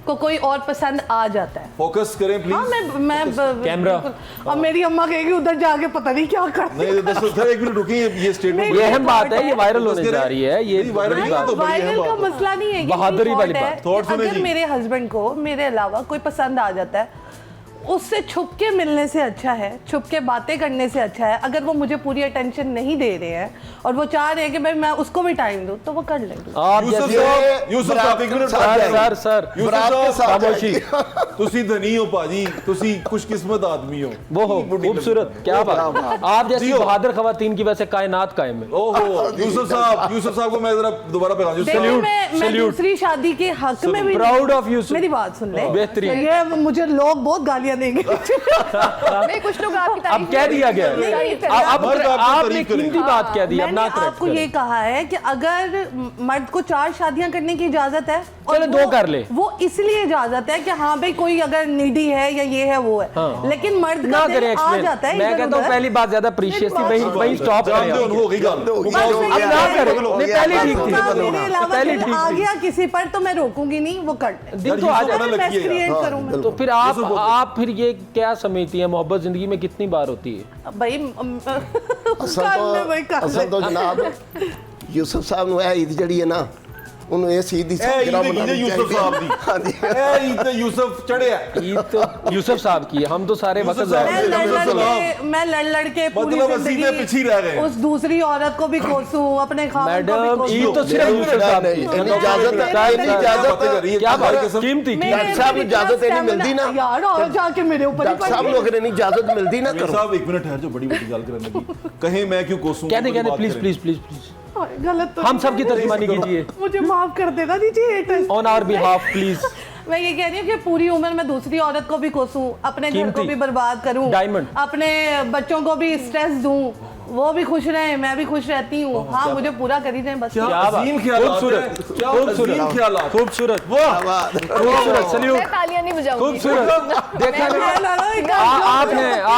को कोई और पसंद आ जाता है, फोकस करें प्लीज। हाँ मैं कैमरा। बिल्कुल। और मेरी अम्मा कहेगी उधर जाके पता नहीं क्या करते नहीं दस सर 1 मिनट रुकिए, ये स्टेटमेंट ये अहम बात है, ये वायरल होने जा रही है, ये नहीं, वायरल बड़ी नहीं बात तो बड़ी वायरल अहम का बात है। मसला नहीं है, ये बहादुरी मेरी वाली thought बात। है Thought कि सुने अगर जी। मेरे हस्बैंड को मेरे अलावा कोई पसंद आ जाता है, उससे छुप के मिलने से अच्छा है, छुप के बातें करने से अच्छा है। अगर वो मुझे पूरी अटेंशन नहीं दे रहे हैं और वो चाह रहे हैं कि भाई मैं उसको भी टाइम दूं, तो वो कर लेंगे। आप यूसुफ जैसे साहब, यूसुफ साहब 1 मिनट सर यूसुफ बरात के साहब साथ खामोशी। जाएगी। ਤੁਸੀਂ ਧਨੀ ਹੋ ਭਾਜੀ, ਤੁਸੀਂ ਖੁਸ਼ਕਿस्मत आदमी हो। वो हो खूबसूरत, क्या बात। आप जैसी जियो। बहादुर खवातीन की वजह से कायनात कायम है। ओहो यूसुफ साहब को मैं जरा दोबारा पैगाम दूं। देखिए, Salute, मैं salute. दूसरी शादी के हक में भी Proud of Yusuf. मेरी बात सुन ले। बेहतरीन। ये मुझे लोग बहुत गालियां गालियां देंगे। नहीं, कुछ लोग आपकी अब तारीफ कह दिया गया नहीं, तारीफ करें। अब मर्द आपकी आपने तारीफ करेंगे। कीमती बात कह दी, अब मैंने ना correct आपको करें। ये कहा है कि अगर मर्द को 4 शादियां करने की इजाजत है और चलो 2 कर ले। वो इसलिए इजाजत है कि हाँ भाई कोई अगर नीडी है या ये है वो है, हाँ। लेकिन मर्द ना का करें दिल आ एक्सप्लेन। जाता है मैं इधर कहता हूँ उधर। पहली बात ज्यादा प्रीशियस थी, वही स्टॉप जानते हो, करें। हो गई गल। हो गई, मुकाओ। हो अब गया। ना करें, हो नहीं गया। पहले ठीक हो थी, गया। मेरे अलावा पहले दिल ठीक आ थी। गया किसी पर तो मैं रोकूंगी नहीं, वो कर ले। दिल तो आ यार, जाए। यूसुफ मैस लगी है। क्रिएट हाँ, करूं मैं। तो फिर आप फिर ये क्या समझती हैं, मोहब्बत जिंदगी में कितनी बार होती है? भाई असल तो जनाब यूसुफ साहब ਨੂੰ ਇਹ ਈਦ ਜਿਹੜੀ ਹੈ ਨਾ ਉਹਨੂੰ ਇਹ ਈਦ ਦੀ ਸਾਲगिरह ईद ਮਨਾਉਣੀ यूसुफ ਚਾਹੀਦੀ साहब है। दी। हाँ जी। ए, ईद यूसुफ चढ़िया। ईद तो यूसुफ साहब की है, हम तो सारे वक्त यूसुफ साहब जाए। मैं लड़ के पूरी मतलब सीधे जिंदगी पीछे ही रह गए। उस दूसरी औरत को भी कोसूं, अपने खामन को भी मैडम कोसूं। ईद तो सिर्फ यूसुफ साहब की है। इतनी इजाजत क्या बात कीमती मेरे डॉक्टर साहब अंदर इजाजत इतना नहीं मिलती ना। यार और जाके मेरे ऊपर ही डॉक्टर साहब पड़ ਨੂੰ अगर इतनी इजाजत मिलती ना मेरे करो। साहब 1 मिनट ठहर जाओ, बड़ी बड़ी गल करने लगी। कहीं मैं क्यों कोसूं? कहते कोई बात प्लीज करें। प्लीज प्लीज प्लीज गई। गलत तो हम सब की तर्जुमानी कीजिए मुझे माफ कर देना दीजिए haters। On our behalf please. मैं ये कह रही हूँ कि पूरी उम्र मैं दूसरी औरत को भी कोसूं, अपने घर को कीमती। भी बर्बाद करूं, डायमंड। अपने बच्चों को भी स्ट्रेस दूं, वो भी खुश रहे, मैं भी खुश रहती हूँ। हाँ, मुझे पूरा कर ही जाए बस। क्या क्या बात, अजीम ख्यालात खूबसूरत, हैं, क्या खूबसूरत, अजीम ख्यालात। खूबसूरत, वाह, खूबसूरत, सल्यूट, मैं तालियां नहीं बजाऊंगी। खूबसूरत। देखा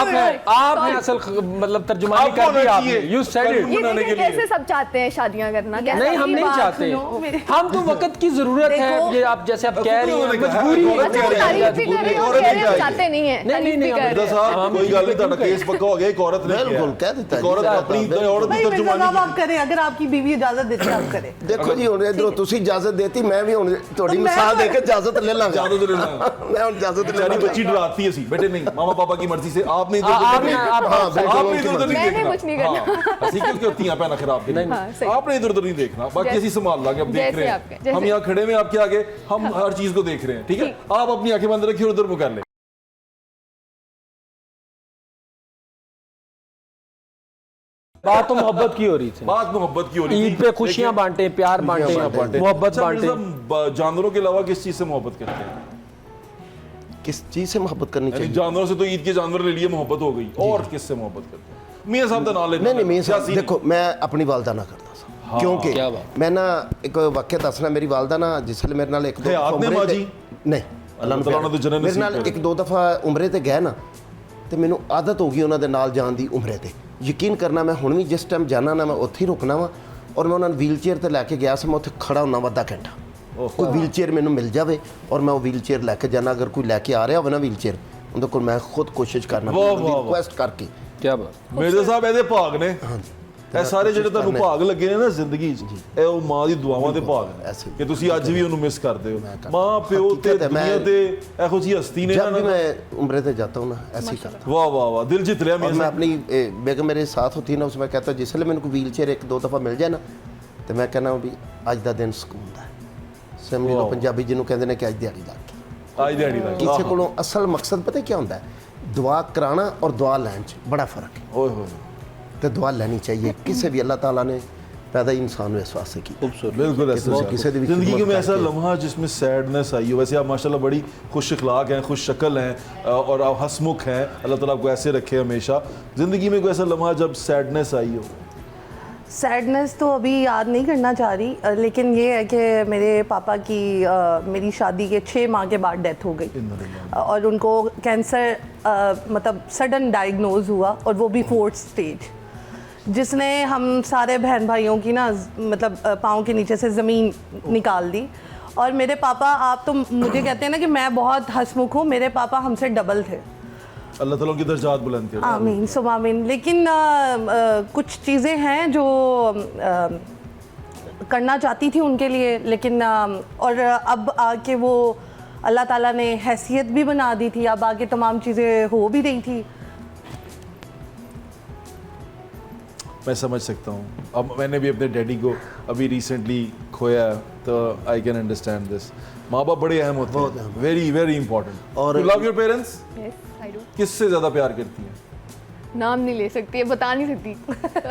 मैं- आपने असल मतलब तर्जुमानी आपको कर दी होना आपने। चाहिए। यू सेड ये इट। बनाने देखिए के लिए। कैसे सब चाहते हैं शादियां करना, कैसे नहीं, हम मेरी नहीं बात चाहते। सुनो, मेरी- हम तो वक्त की जरूरत है, देखो, ये आप जैसे आप कह रही हैं, उन्होंने कहा, मजबूरी है। औरत अच्छा, वो तारीफ भी कर रहे हो, औरत कह नहीं रहे हो, चाहिए। चाहते नहीं है, नहीं, तारीफ भी नहीं, कर हम रहे मिर्जा हैं। साहब कोई गल नहीं, ਤੁਹਾਡਾ केस पक्का हो गया। एक औरत ने बिल्कुल, किया। कह देता एक जी, औरत कहता अपनी बिल्कुल। औरत की भाई मिर्जा तर्जुमानी साहब आप करें, अगर आपकी बीवी इजाजत देती है आप करें। देखो जी ਹੁਣ ਇਧਰੋਂ ਤੁਸੀਂ ਇਜਾਜ਼ਤ ਦੇਤੀ, ਮੈਂ ਵੀ ਹੁਣ ਤੁਹਾਡੀ तो मैं ਮਿਸਾਲ तो- ਦੇ ਕੇ ਇਜਾਜ਼ਤ ਲੈ ਲਾਂਗਾ। इजाजत ले लांगा। मैं ਹੁਣ इजाजत ले बेचारी लांगा। बच्ची डराती है सी, बेटे नहीं, मामा पापा की मर्जी से आपने आपने आप हाँ, बिल्कुल, आपने इधर उधर नहीं मैंने देखना। कुछ नहीं करना। हाँ, ऐसी क्यों क्यों होती हैं भैन खराब के लिए? हाँ, सही। आपने इधर उधर नहीं देखना, बाकी जैसे- ऐसी संभाल लांगे। अब देख जैसे रहे आपके- हैं जैसे- हम यहाँ खड़े में आपके आगे, हम हर चीज को देख रहे हैं, ठीक है? आप अपनी आंखें बंद रखिए और उधर मुँह कर लें। बात तो मोहब्बत की हो रही थी। बात मोहब्बत की हो रही थी। ईद पे खुशियां लेकिन- बांटे, प्यार बांटे, बांटे। मोहब्बत अच्छा, बांटे। मिर्जा साहब, जानवरों के अलावा किस चीज से मोहब्बत करते हैं? किस चीज से मोहब्बत करनी यानी चाहिए? जानवरों से तो ईद के जानवर ले लिए, मोहब्बत हो गई, और किससे मोहब्बत करते हैं? मियां साहब का नाम लेना। नहीं नहीं मैं सियासी नहीं। देखो मैं अपनी वालदा ना करता सा क्योंकि क्या बात। मैं ना एक वाक्य दसना, मेरी वालदा ना जिसले मेरे नाल एक दो हयात ने उमरे माँ ते- जी? नहीं अल्लाह ताला ने ने तो जन्नत मेरे नसीब नाल करे। एक दो दफा उमरे ते गए ना ਤੇ ਮੈਨੂੰ ਆਦਤ ਹੋ ਗਈ ਉਹਨਾਂ ਦੇ ਨਾਲ ਜਾਣ ਦੀ ਉਮਰੇ ਤੇ। ਯਕੀਨ ਕਰਨਾ ਮੈਂ ਹੁਣ ਵੀ ਜਿਸ ਟਾਈਮ ਜਾਣਾ ਨਾ ਮੈਂ ਉੱਥੇ ਹੀ ਰੁਕਣਾ ਵਾ, ਔਰ ਮੈਂ ਉਹਨਾਂ ਨੂੰ ਵੀਲ ਚੇਅਰ ਤੇ ਲੈ ਕੇ ਗਿਆ ਸੀ, ਮੈਂ ਉੱਥੇ ਖੜਾ ਹੁੰਨਾ ਵਾ ਅੱਧਾ ਘੰਟਾ। ਕੋਈ ਵੀਲ ਚੇਅਰ ਮੈਨੂੰ ਮਿਲ ਜਾਵੇ ਔਰ ਮੈਂ ਉਹ ਵੀਲ ਚੇਅਰ ਲੈ ਕੇ ਜਾਣਾ, ਅਗਰ ਕੋਈ ਲੈ ਕੇ ਆ ਰਿਹਾ ਹੋਵੇ ਨਾ ਵੀਲ ਚੇਅਰ, ਉਹਦੇ ਕੋਲ ਮੈਂ ਖੁਦ ਕੋਸ਼ਿਸ਼ ਕਰਨਾ ਵਾਹ, ਵਾਹ, ਵਾਹ। ਰਿਕੁਐਸਟ ਕਰਕੇ। क्या बात। ਮਿਰਜ਼ਾ ਸਾਹਿਬ ਇਹਦੇ ਭਾਗ ਨੇ। ਇਹ ਸਾਰੇ ਜਿਹੜੇ ਤੁਹਾਨੂੰ ਕਰਨੇ। ਭਾਗ ਲੱਗੇ ਨੇ ਨਾ ਜ਼ਿੰਦਗੀ 'ਚ, ਇਹ ਉਹ ਮਾਂ ਦੀ ਦੁਆਵਾਂ ਦੇ ਭਾਗ ਨੇ ਐਸੇ। ਕਿ ਤੁਸੀਂ ਅੱਜ ਵੀ ਉਹਨੂੰ ਮਿਸ ਕਰਦੇ ਹੋ। ਕਰਦਾ। ਮਾਂ ਪਿਓ ਤੇ ਹਕੀਕਤ ਹੈ, ਦੁਨੀਆ ਮੈਂ- ਤੇ ਇਹੋ ਜਿਹੀ ਹਸਤੀ ਨੇ जब भी ਨਾ। मैं उम्रे पे जाता हूँ ना ऐसे ही करता हूँ। वाह वाह वाह, दिल जीत लिया और मियां मैं साहब। अपनी बेगम मेरे साथ होती है ना, उसमें कहता हूँ जिसले मैंने को व्हील चेयर एक दो दफ़ा मिल जाए ना, तो मैं कहना भी अज का दिन सकून का है। समझ लो वाह। पंजाबी जिन्होंने कहते हैं कि अज दिहाड़ी लग गई। आज दिहाड़ी लग गई। किसी को असल मकसद पता क्या होता है? दुआ कराना और दुआ लैन च बड़ा फर्क है। ओए होए, तो दुआ लेनी चाहिए किसी भी, अल्लाह ताला ने पैदा ही इंसान को इस वास्ते की। बिल्कुल ऐसा बहुत है। किसी की भी जिंदगी खिदमत में ऐसा करके। लम्हा जिसमें सैडनेस आई हो। वैसे आप माशाल्लाह बड़ी खुश अखलाक हैं, खुश शक्ल हैं और आप हंसमुख हैं। अल्लाह ताला आपको ऐसे रखे हमेशा। जिंदगी में कोई ऐसा लम्हा जब सैडनेस आई हो? सैडनेस तो अभी याद नहीं करना चाह रही, लेकिन ये है कि मेरे पापा की मेरी शादी के 6 माह के बाद डेथ हो गई और उनको कैंसर मतलब सडन डायग्नोज हुआ, और वो भी 4th स्टेज, जिसने हम सारे बहन भाइयों की ना मतलब पाँव के नीचे से ज़मीन निकाल दी। और मेरे पापा, आप तो मुझे कहते हैं ना कि मैं बहुत हंसमुख हूँ, मेरे पापा हमसे डबल थे। अल्लाह ताला उनकी दर्जात बुलंद करे। आमीन सुम आमीन। लेकिन कुछ चीज़ें हैं जो करना चाहती थी उनके लिए, लेकिन और अब आके वो अल्लाह ताला ने हैसियत भी बना दी थी, अब आके तमाम चीज़ें हो भी रही थी। मैं समझ सकता हूँ। अब मैंने भी अपने डैडी को अभी रिसेंटली खोया है, तो आई कैन अंडरस्टैंड दिस। माँ बाप बड़े अहम होते हैं, वेरी वेरी इंपॉर्टेंट। और- you love your parents? Yes, I do. किससे ज़्यादा प्यार करती हैं? नाम नहीं ले सकती है, बता नहीं सकती।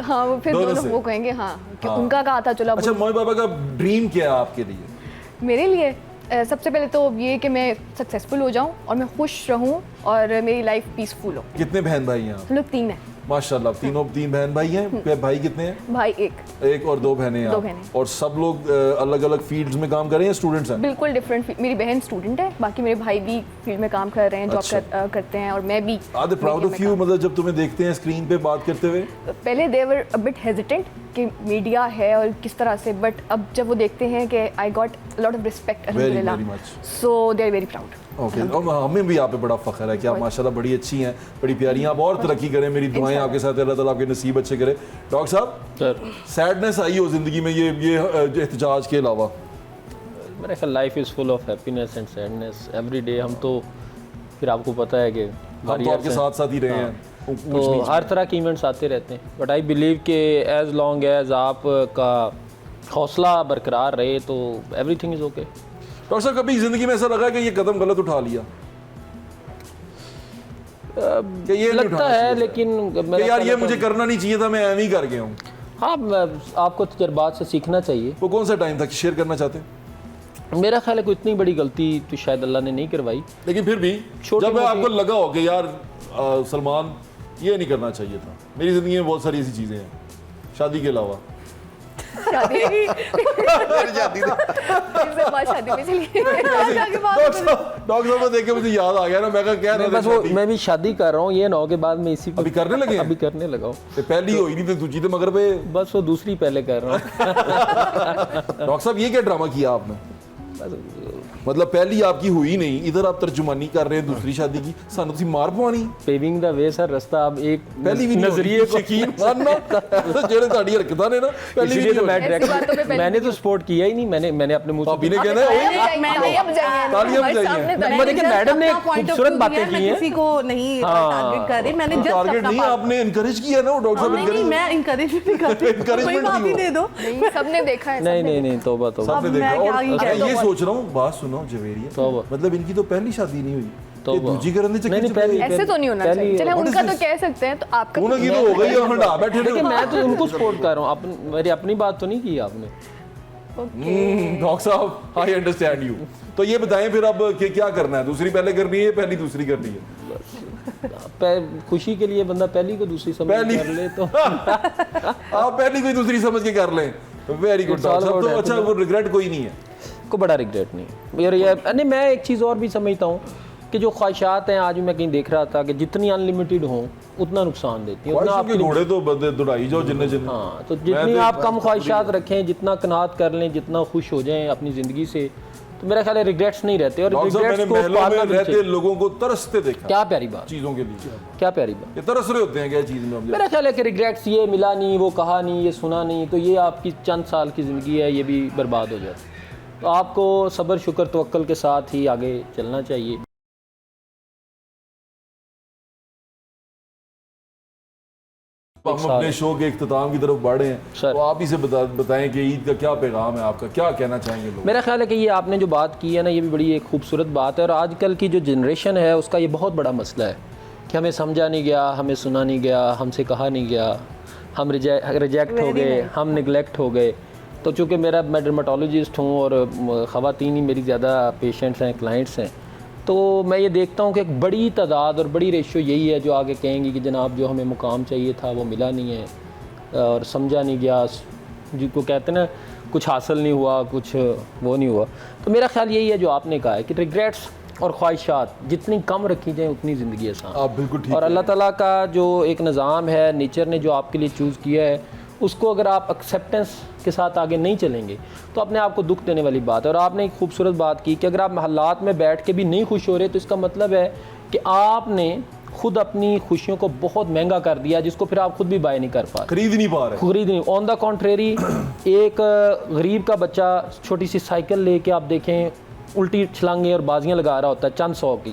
हाँ, वो फिर दोनों दोनों से? वो कहेंगे हाँ कि हाँ। उनका कहा था, चलो अब अच्छा, मम्मी पापा का ड्रीम क्या है आपके लिए? मेरे लिए सबसे पहले तो ये कि मैं सक्सेसफुल हो जाऊं और मैं खुश रहूं और मेरी लाइफ पीसफुल हो। कितने बहन भाई हैं आप? हम लोग 3 हैं। माशाल्लाह, तीन बहन भाई हैं। भाई कितने हैं? भाई एक और 2 बहनें हैं 2 आप। बहनें। और सब लोग अलग अलग फील्ड्स में काम कर रहे हैं, स्टूडेंट्स हैं? बिल्कुल डिफरेंट। मेरी बहन स्टूडेंट है, बाकी मेरे भाई भी फील्ड में काम कर रहे हैं, जॉब करते हैं, और मैं भी। Are they proud of you? मतलब जब तुम्हें देखते हैं स्क्रीन पे बात करते हुए? पहले दे वर अ बिट हेजिटेंट कि मीडिया है और किस तरह से, बट अब जब वो देखते हैं कि I got lot of respect अल्हम्दुलिल्लाह, very much. So they are very proud. Okay, और हमें भी आप पे बड़ा फख्र है कि आप माशाल्लाह बड़ी अच्छी हैं, बड़ी प्यारी हैं। आप और तरक्की करें, मेरी दुआएं आपके साथ, अल्लाह ताला आपके नसीब अच्छे करे। डॉक्टर साहब, सर सैडनेस आई हो जिंदगी में ये एहतजाज के अलावा? मेरा ख्याल life is full of happiness and sadness every day. हम तो फिर आपको पता है कि हम तो आपके साथ साथ ही रहे हैं, तो हर तरह के इवेंट्स आते रहते हैं, बट आई बिलीव कि एज लॉन्ग एज आपका हौसला बरकरार रहे तो एवरीथिंग इज़ ओके। डॉक्टर साहब, कभी जिंदगी में ऐसा लगा कि ये कदम गलत उठा लिया? कि ये नहीं लगता उठाना है, चाहिए था? लेकिन कि यार ये मुझे करना नहीं चाहिए था, मैं एम ही कर गया हूँ। हाँ, आपको तजर्बात से सीखना चाहिए। वो कौन सा टाइम था कि शेयर करना चाहते हैं? मेरा ख्याल है कोई इतनी बड़ी गलती तो शायद अल्लाह ने नहीं करवाई, लेकिन फिर भी छोटी जब मोटी- आपको लगा हो कि यार सलमान ये नहीं करना चाहिए था, मेरी ज़िंदगी में बहुत सारी ऐसी चीज़ें हैं शादी के अलावा। शादी इससे बात शादी में चली। डॉक्टर साहब को देख के मुझे याद आ गया ना, मैं क्या मैं बस वो मैं भी शादी कर रहा हूँ, ये ना हो के बाद में इसी अभी करने लगे हैं? अभी करने लगा हूँ, ते पहली होई नहीं तो दूसरी तो मगर पे। बस वो दूसरी पहले कर रहा हूँ। डॉक्टर साहब, ये क्या ड्रामा किया आपने? मतलब पहली आपकी हुई नहीं, इधर आप तर्जुमानी कर रहे हैं दूसरी शादी की, सानू तुसी मार पवानी। पेविंग द वे सर, रास्ता अब एक पहली भी नजरिए को यकीन मानना जेड़े ਤੁਹਾਡੀ ਹਰਕਤਾਂ ने ना पहली इसीलिए भी तो मैं ऐसी बातों पे डायरेक्ट पहले मैंने तो सपोर्ट किया ही नहीं, मैंने अपने मुंह भाभी से ने कहना तालियां बजाइए, तालियां बजाइए। मैंने कि मैडम ने खूबसूरत बातें की हैं। किसी को नहीं टारगेट कर रही, मैंने जस्ट टारगेट नहीं, आपने इनकरेज किया ना वो डॉक्टर साहब। नहीं, मैं इनकरेज भी कर रही हूं, Encouragement कोई माफी भी हो। दे दो। नहीं, सबने देखा है। नहीं तौबा तौबा आपने अब मैं देखा। क्या और ही अच्छा, कहूं। ये सोच रहा हूँ, बात सुनो जवेरिया, तौबा। मतलब इनकी तो पहली शादी नहीं हुई, तो ये दूसरी करने नहीं, चक्कर पहली- ऐसे तो नहीं होना पहली- चाहिए। चले What is उनका तो this? कह सकते हैं, तो आपका तो उनकी तो हो गई है, हंडा बैठे देखिए रहो। मैं तो उनको सपोर्ट कर रहा हूँ, मेरी अपनी बात तो नहीं की आपने। डॉक्टर साहब, आई अंडरस्टैंड यू। तो ये बताएं फिर अब कि क्या करना है? दूसरी पहले करनी है, पहली दूसरी करनी है? खुशी के लिए बंदा पहली को दूसरी समझ पहली कर ले तो आप पहली कोई दूसरी समझ के कर लें। Very good It's all doctor साहब। about तो अच्छा, वो रिग्रेट कोई नहीं है? को बड़ा रिग्रेट नहीं है। और ये नहीं, मैं एक चीज़ और भी समझता हूँ कि जो ख्वाहिशात हैं, आज मैं कहीं देख रहा था कि जितनी अनलिमिटेड हों उतना नुकसान देती हैं, उतना ख्वाहिशों के आपके घोड़े तो बंदे दौड़ाई जाओ जिन्ने जिन्ने। हाँ, तो जितनी आप कम ख्वाहिशात रखें, जितना कनात कर लें, जितना खुश हो जाएं अपनी ज़िंदगी से, तो मेरा ख्याल है रिग्रेट्स नहीं रहते। और डॉक्टर साहब, रिग्रेट्स मैंने को महलों पालना में भी रहते चाहिए। लोगों को तरसते देखा क्या प्यारी बात, चीजों के लिए। क्या प्यारी बात। ये तरस रहे होते हैं क्या चीज में? मेरा ख्याल है कि रिग्रेट्स, ये मिला नहीं, वो कहा नहीं, ये सुना नहीं, तो ये आपकी चंद साल की ज़िंदगी है, ये भी बर्बाद हो जाती है। तो आपको सब्र शुक्र तवक्कल के साथ ही आगे चलना चाहिए। हम अपने शो के इख्तिताम की तरफ बढ़े हैं, सर। तो आप ही से बताएं कि ईद का क्या पैगाम है आपका, क्या कहना चाहेंगे लोग? मेरा ख्याल है कि ये आपने जो बात की है ना, ये भी बड़ी एक खूबसूरत बात है, और आजकल की जो जनरेशन है उसका ये बहुत बड़ा मसला है कि हमें समझा नहीं गया, हमें सुना नहीं गया, हमसे कहा नहीं गया, हम रिजेक्ट हो गए, हम निगलेक्ट हो गए। तो चूँकि मैं डर्माटोलॉजिस्ट हूँ और ख़वातीन ही मेरी ज़्यादा पेशेंट्स हैं, क्लाइंट्स हैं, तो मैं ये देखता हूँ कि एक बड़ी तादाद और बड़ी रेशो यही है जो आगे कहेंगी कि जनाब जो हमें मुकाम चाहिए था वो मिला नहीं है और समझा नहीं गया, जिनको कहते हैं ना कुछ हासिल नहीं हुआ, कुछ वो नहीं हुआ। तो मेरा ख्याल यही है जो आपने कहा है कि रिग्रेट्स और ख्वाहिशात जितनी कम रखी जाएँ उतनी ज़िंदगी आसान। आप बिल्कुल ठीक और है। अल्लाह ताला का जो एक निज़ाम है, नेचर ने जो आपके लिए चूज़ किया है, उसको अगर आप एक्सेप्टेंस के साथ आगे नहीं चलेंगे तो अपने आप को दुख देने वाली बात है। और आपने एक खूबसूरत बात की कि अगर आप हालात में बैठ के भी नहीं खुश हो रहे तो इसका मतलब है कि आपने खुद अपनी खुशियों को बहुत महंगा कर दिया, जिसको फिर आप खुद भी बाय नहीं कर पा रहे, खरीद नहीं पा रहे। खरीद नहीं। ऑन द कॉन्ट्रेरी, एक गरीब का बच्चा छोटी सी साइकिल लेके आप देखें उल्टी छलांगे और बाजियां लगा रहा होता है चंद सौ की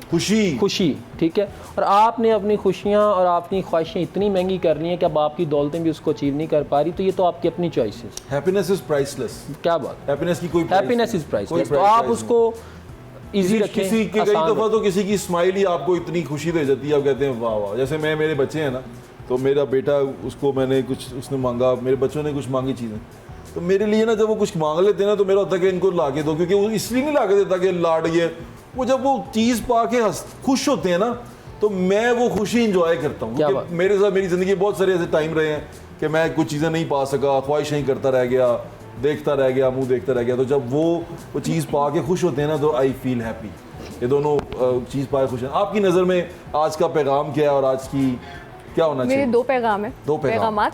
खुशी, ठीक है। और आपने अपनी खुशियां और अपनी ख्वाहिशें इतनी महंगी कर ली हैं कि अब आपकी दौलतें भी उसको अचीव नहीं कर पा रही। तो ये तो आपकी अपनी चॉइस है। Happiness is priceless. क्या बात, हैप्पीनेस की कोई हैप्पीनेस इज प्राइसलेस। तो आप उसको इजी रखें। किसी के कई दफ़ा तो किसी की स्माइल ही आपको इतनी खुशी दे जाती है, आप कहते हैं वाह वाह। जैसे मेरे बच्चे हैं ना, तो मेरा बेटा, उसको मैंने कुछ, उसने मांगा, मेरे बच्चों ने कुछ मांगी चीज़ें, तो मेरे लिए ना जब वो कुछ मांग लेते हैं ना तो मेरा होता है कि इनको ला के दो, क्योंकि वो इसलिए नहीं ला के देता कि लाड ये, वो जब वो चीज़ पा के खुश होते हैं ना तो मैं वो खुशी इंजॉय करता हूँ। क्या क्योंकि बात। मेरे साथ मेरी ज़िंदगी बहुत सारे ऐसे टाइम रहे हैं कि मैं कुछ चीज़ें नहीं पा सका, ख्वाहिशें करता रह गया, देखता रह गया, मुंह देखता रह गया। तो जब वो चीज़ पा के खुश होते हैं ना तो आई फील हैप्पी। ये दोनों चीज़ पाए खुश हैं। आपकी नज़र में आज का पैगाम क्या है और आज की क्या होना मेरे चाहिए? 2 पैगाम है, दो पैगाम। पैगामात।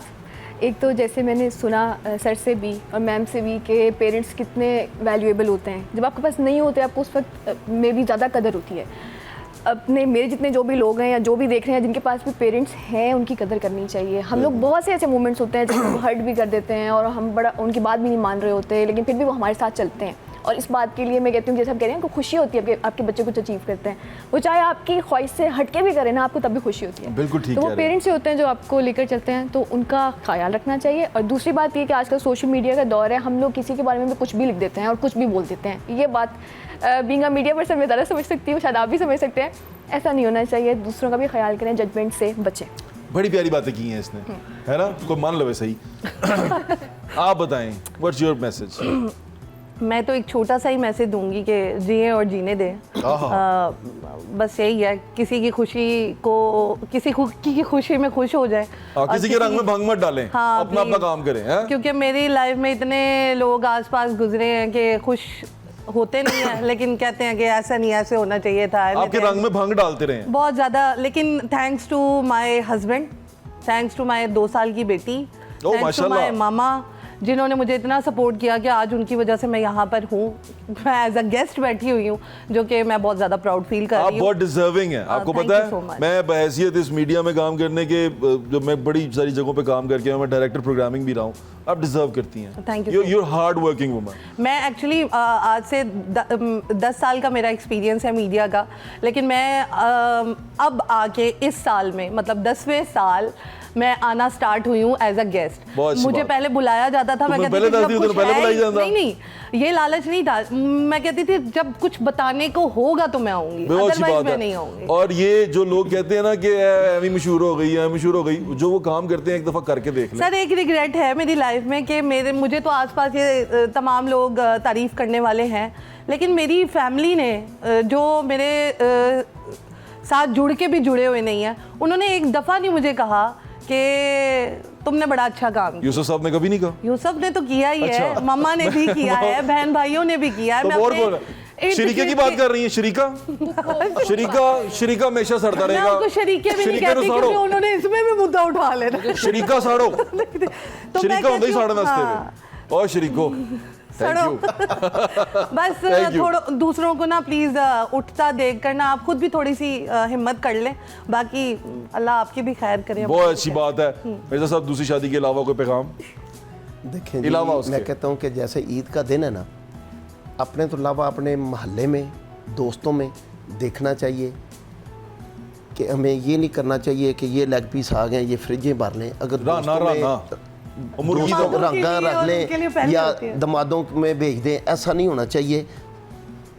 एक तो जैसे मैंने सुना सर से भी और मैम से भी कि पेरेंट्स कितने वैल्यूएबल होते हैं। जब आपके पास नहीं होते आपको उस वक्त में भी ज़्यादा कदर होती है। अपने मेरे जितने जो भी लोग हैं या जो भी देख रहे हैं जिनके पास भी पेरेंट्स हैं उनकी कदर करनी चाहिए। हम लोग बहुत से ऐसे मोमेंट्स होते हैं जब हम हर्ट भी कर देते हैं और हम बड़ा उनकी बात भी नहीं मान रहे होते, लेकिन फिर भी वो हमारे साथ चलते हैं। और इस बात के लिए मैं कहती हूँ, जैसे आप कह रहे हैं, आपको खुशी होती है आपके बच्चे कुछ अचीव करते हैं, वो चाहे आपकी ख्वाहिश से हट के भी करें ना, आपको तब भी खुशी होती है। बिल्कुल ठीक तो कह वो रहे हैं। पेरेंट्स ही होते हैं जो आपको लेकर चलते हैं, तो उनका ख्याल रखना चाहिए। और दूसरी बात ये कि आजकल सोशल मीडिया का दौर है, हम लोग किसी के बारे में भी कुछ भी लिख देते हैं और कुछ भी बोल देते हैं। ये बात बीइंग अ मीडिया पर्सन मैं ज़्यादा समझ सकती हूँ, शायद आप भी समझ सकते हैं। ऐसा नहीं होना चाहिए, दूसरों का भी ख्याल करें, जजमेंट से बचें। बड़ी प्यारी बातें की हैं इसने, है ना? कोई मान लो वैसे ही। आप बताएं, व्हाट्स योर मैसेज? मैं तो एक छोटा सा ही मैसेज दूंगी कि जिए और जीने दें। बस यही है, किसी की खुशी को की खुशी में खुश हो जाए। और किसी के रंग में भंग मत डालें। हाँ, अपना अपना please। काम करें, हैं? क्योंकि मेरी लाइफ में इतने लोग आसपास गुजरे हैं कि खुश होते नहीं हैं लेकिन कहते हैं कि ऐसा नहीं, ऐसे होना चाहिए था। आपके रंग में भंग डालते रहे हैं। बहुत ज़्यादा। लेकिन thanks to my husband, thanks to my 2 साल की बेटी, थैंक्स टू माशाल्लाह। माय मामा, जिन्होंने मुझे इतना सपोर्ट किया कि आज उनकी वजह से मैं यहाँ पर हूँ। मैं एज अ गेस्ट बैठी हुई हूँ, जो कि मैं बहुत ज़्यादा प्राउड फील कर आप रही हूँ। बहुत डिजर्विंग हैं। आपको thank पता you so है much। मैं बहैसियत इस मीडिया में काम करने के, जब मैं बड़ी सारी जगहों पे काम करके मैं डायरेक्टर प्रोग्रामिंग भी रहा हूँ, आप डिजर्व करती हैं। Thank you so you're hard working woman. मैं एक्चुअली आज से 10 साल का मेरा एक्सपीरियंस है मीडिया का, लेकिन मैं अब आके इस साल में, मतलब 10वें साल मैं आना स्टार्ट हुई हूँ एज अ गेस्ट। बहुत अच्छी मुझे बात। पहले बुलाया जाता था, मैं तुम्हें कहती पहले थी जब दस दिन कुछ पहले है बुलाई जाता। नहीं, ये लालच नहीं था। मैं कहती थी जब कुछ बताने को होगा तो मैं आऊंगी, बहुत अच्छी अदरवाइज बात मैं नहीं है। आऊंगी। और ये जो लोग कहते हैं ना कि एमी मशहूर हो गई है, मशहूर हो गई, जो वो काम करते हैं एक दफा करके देख लें। सर एक रिग्रेट है मेरी लाइफ में कि मुझे तो आसपास ये तमाम लोग तारीफ करने वाले हैं, लेकिन मेरी फैमिली ने जो मेरे साथ जुड़ के भी जुड़े हुए नहीं हैं, उन्होंने एक दफ़ा नहीं मुझे कहा कि तुमने बड़ा अच्छा काम किया। यूसुफ साहब ने कभी नहीं कहा? यूसुफ ने तो किया ही अच्छा। है, मम्मा ने भी किया है, बहन भाइयों ने भी किया है। तो मैं और अपने कौन? इर्द शरीके की गिर्द बात के- कर रही है? शरीका हमेशा सड़ता मैं रहेगा। उनको शरीके भी नहीं शरीके कहती तो क्योंकि साड़ो। उन्होंने इसमें भी मुद्दा उठा लेना। शरीका साड़ो। तो मैं शरीका होता ही कहती हूँ, साड़न हाँ। वास्ते और शरीको थैंक सड़ो। यू। बस Thank you। थोड़ा दूसरों को ना प्लीज उठता देख कर ना आप खुद भी थोड़ी सी हिम्मत कर लें। बाकी अल्लाह आपकी भी खैर करे। बहुत अच्छी बात है। मिर्जा साहब, दूसरी शादी के अलावा कोई पैगाम? देखें जी, इलावा उसके। मैं कहता हूँ कि जैसे ईद का दिन है ना, अपने तो अलावा अपने मोहल्ले में, दोस्तों में देखना चाहिए कि हमें ये नहीं करना चाहिए कि ये लेग पीस आ गए, ये फ्रिजें भर लें। अगर राना दोस्तों में राना और मुर्गी दोस्तों तो को रंगा उनके लिए रख और उनके लिए लें पहले या होती है। दमादों में भेज दें, ऐसा नहीं होना चाहिए।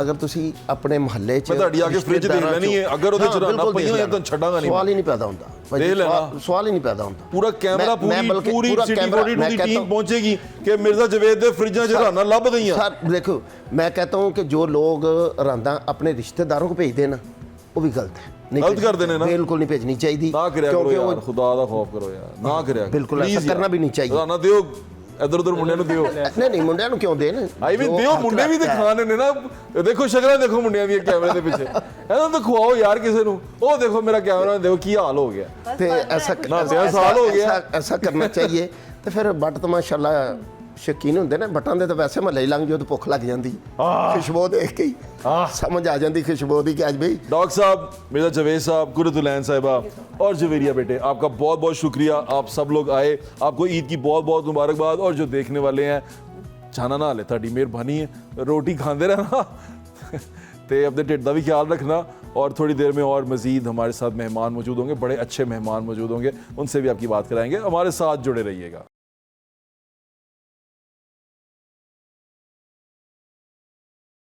अगर ਤੁਸੀਂ ਆਪਣੇ ਮਹੱਲੇ 'ਚ ਮੈਂ ਤੁਹਾਡੀ ਆ ਕੇ ਫ੍ਰਿਜ ਦੇਖ ਲੈਣੀ ਹੈ, ਅਗਰ ਉਹਦੇ 'ਚ ਰਾਨਾ ਪਈਆਂ ਹੋਈਆਂ ਤਾਂ ਛੱਡਾਂਗਾ ਨਹੀਂ। ਸਵਾਲ ਹੀ ਨਹੀਂ ਪੈਦਾ ਹੁੰਦਾ ਭਾਈ, ਦੇਖ ਲੈਣਾ। ਸਵਾਲ ਹੀ ਨਹੀਂ ਪੈਦਾ ਹੁੰਦਾ। पूरा कैमरा पूरी सिटी 42 की टीम पहुंचेगी कि मिर्जा जवेद दे फ्रिजां च राना लभ गईयां। सर देखो, मैं कहता हूँ कि जो लोग रांदा अपने रिश्तेदारों को भेजते हैं ना, वो भी गलत है। नहीं गलत भेजनी- करते हैं ना? बिल्कुल नहीं भेजनी चाहिए, ना करया करो क्योंकि यार, वो खुदा दा खौफ करो यार, ना करया करो। बिल्कुल ऐसा Please करना यार। भी नहीं चाहिए। राना दियो, इधर उधर मुंडे नु दियो। नहीं मुंडिया ਨੂੰ ਕਿਉਂ ਦੇਣ? आई भी जो दियो, हक मुंडे भी लगता है। दिखाने ने ना, देखो शक्लां देखो मुंडियां दी कैमरे दे पीछे, है ना? तो खुआओ यार किसी नु, ओ देखो मेरा कैमरा देखो की हाल हो गया। ਤੇ ऐसा ना, 10 साल हो गया। ऐसा करना चाहिए। ਤੇ ਫਿਰ ਬੱਟ ਤਾਂ ਮਾਸ਼ਾਅੱਲਾ ਸ਼ੌਕੀਨ ਹੁੰਦੇ ਨੇ ਬੱਟਾਂ ਦੇ, ਤਾਂ ਵੈਸੇ ਮਹੱਲੇ ਹੀ ਲੰਘ ਜਾਓ ਤਾਂ ਭੁੱਖ ਲੱਗ ਜਾਂਦੀ, ਖੁਸ਼ਬੂ ਦੇਖ ਕੇ ਹੀ ਸਮਝ ਆ ਜਾਂਦੀ ਖੁਸ਼ਬੂ ਦੀ ਕਿ ਅੱਜ ਬਈ। डॉक्टर साहब, मिर्जा जवेद साहब, कुर्रतुलैन साहिबा और जवेरिया बेटे, आपका बहुत बहुत शुक्रिया। आप सब लोग आए, आपको ईद की बहुत बहुत मुबारकबाद। और जो देखने वाले हैं, जाना ना ले, ਤੁਹਾਡੀ ਮਿਹਰਬਾਨੀ है, रोटी खाते रहना तो अपने ढिड का भी ख्याल रखना। और थोड़ी देर में और मज़ीद हमारे साथ मेहमान मौजूद होंगे, बड़े अच्छे मेहमान मौजूद होंगे, उनसे भी आपकी बात कराएंगे। हमारे साथ जुड़े रहिएगा।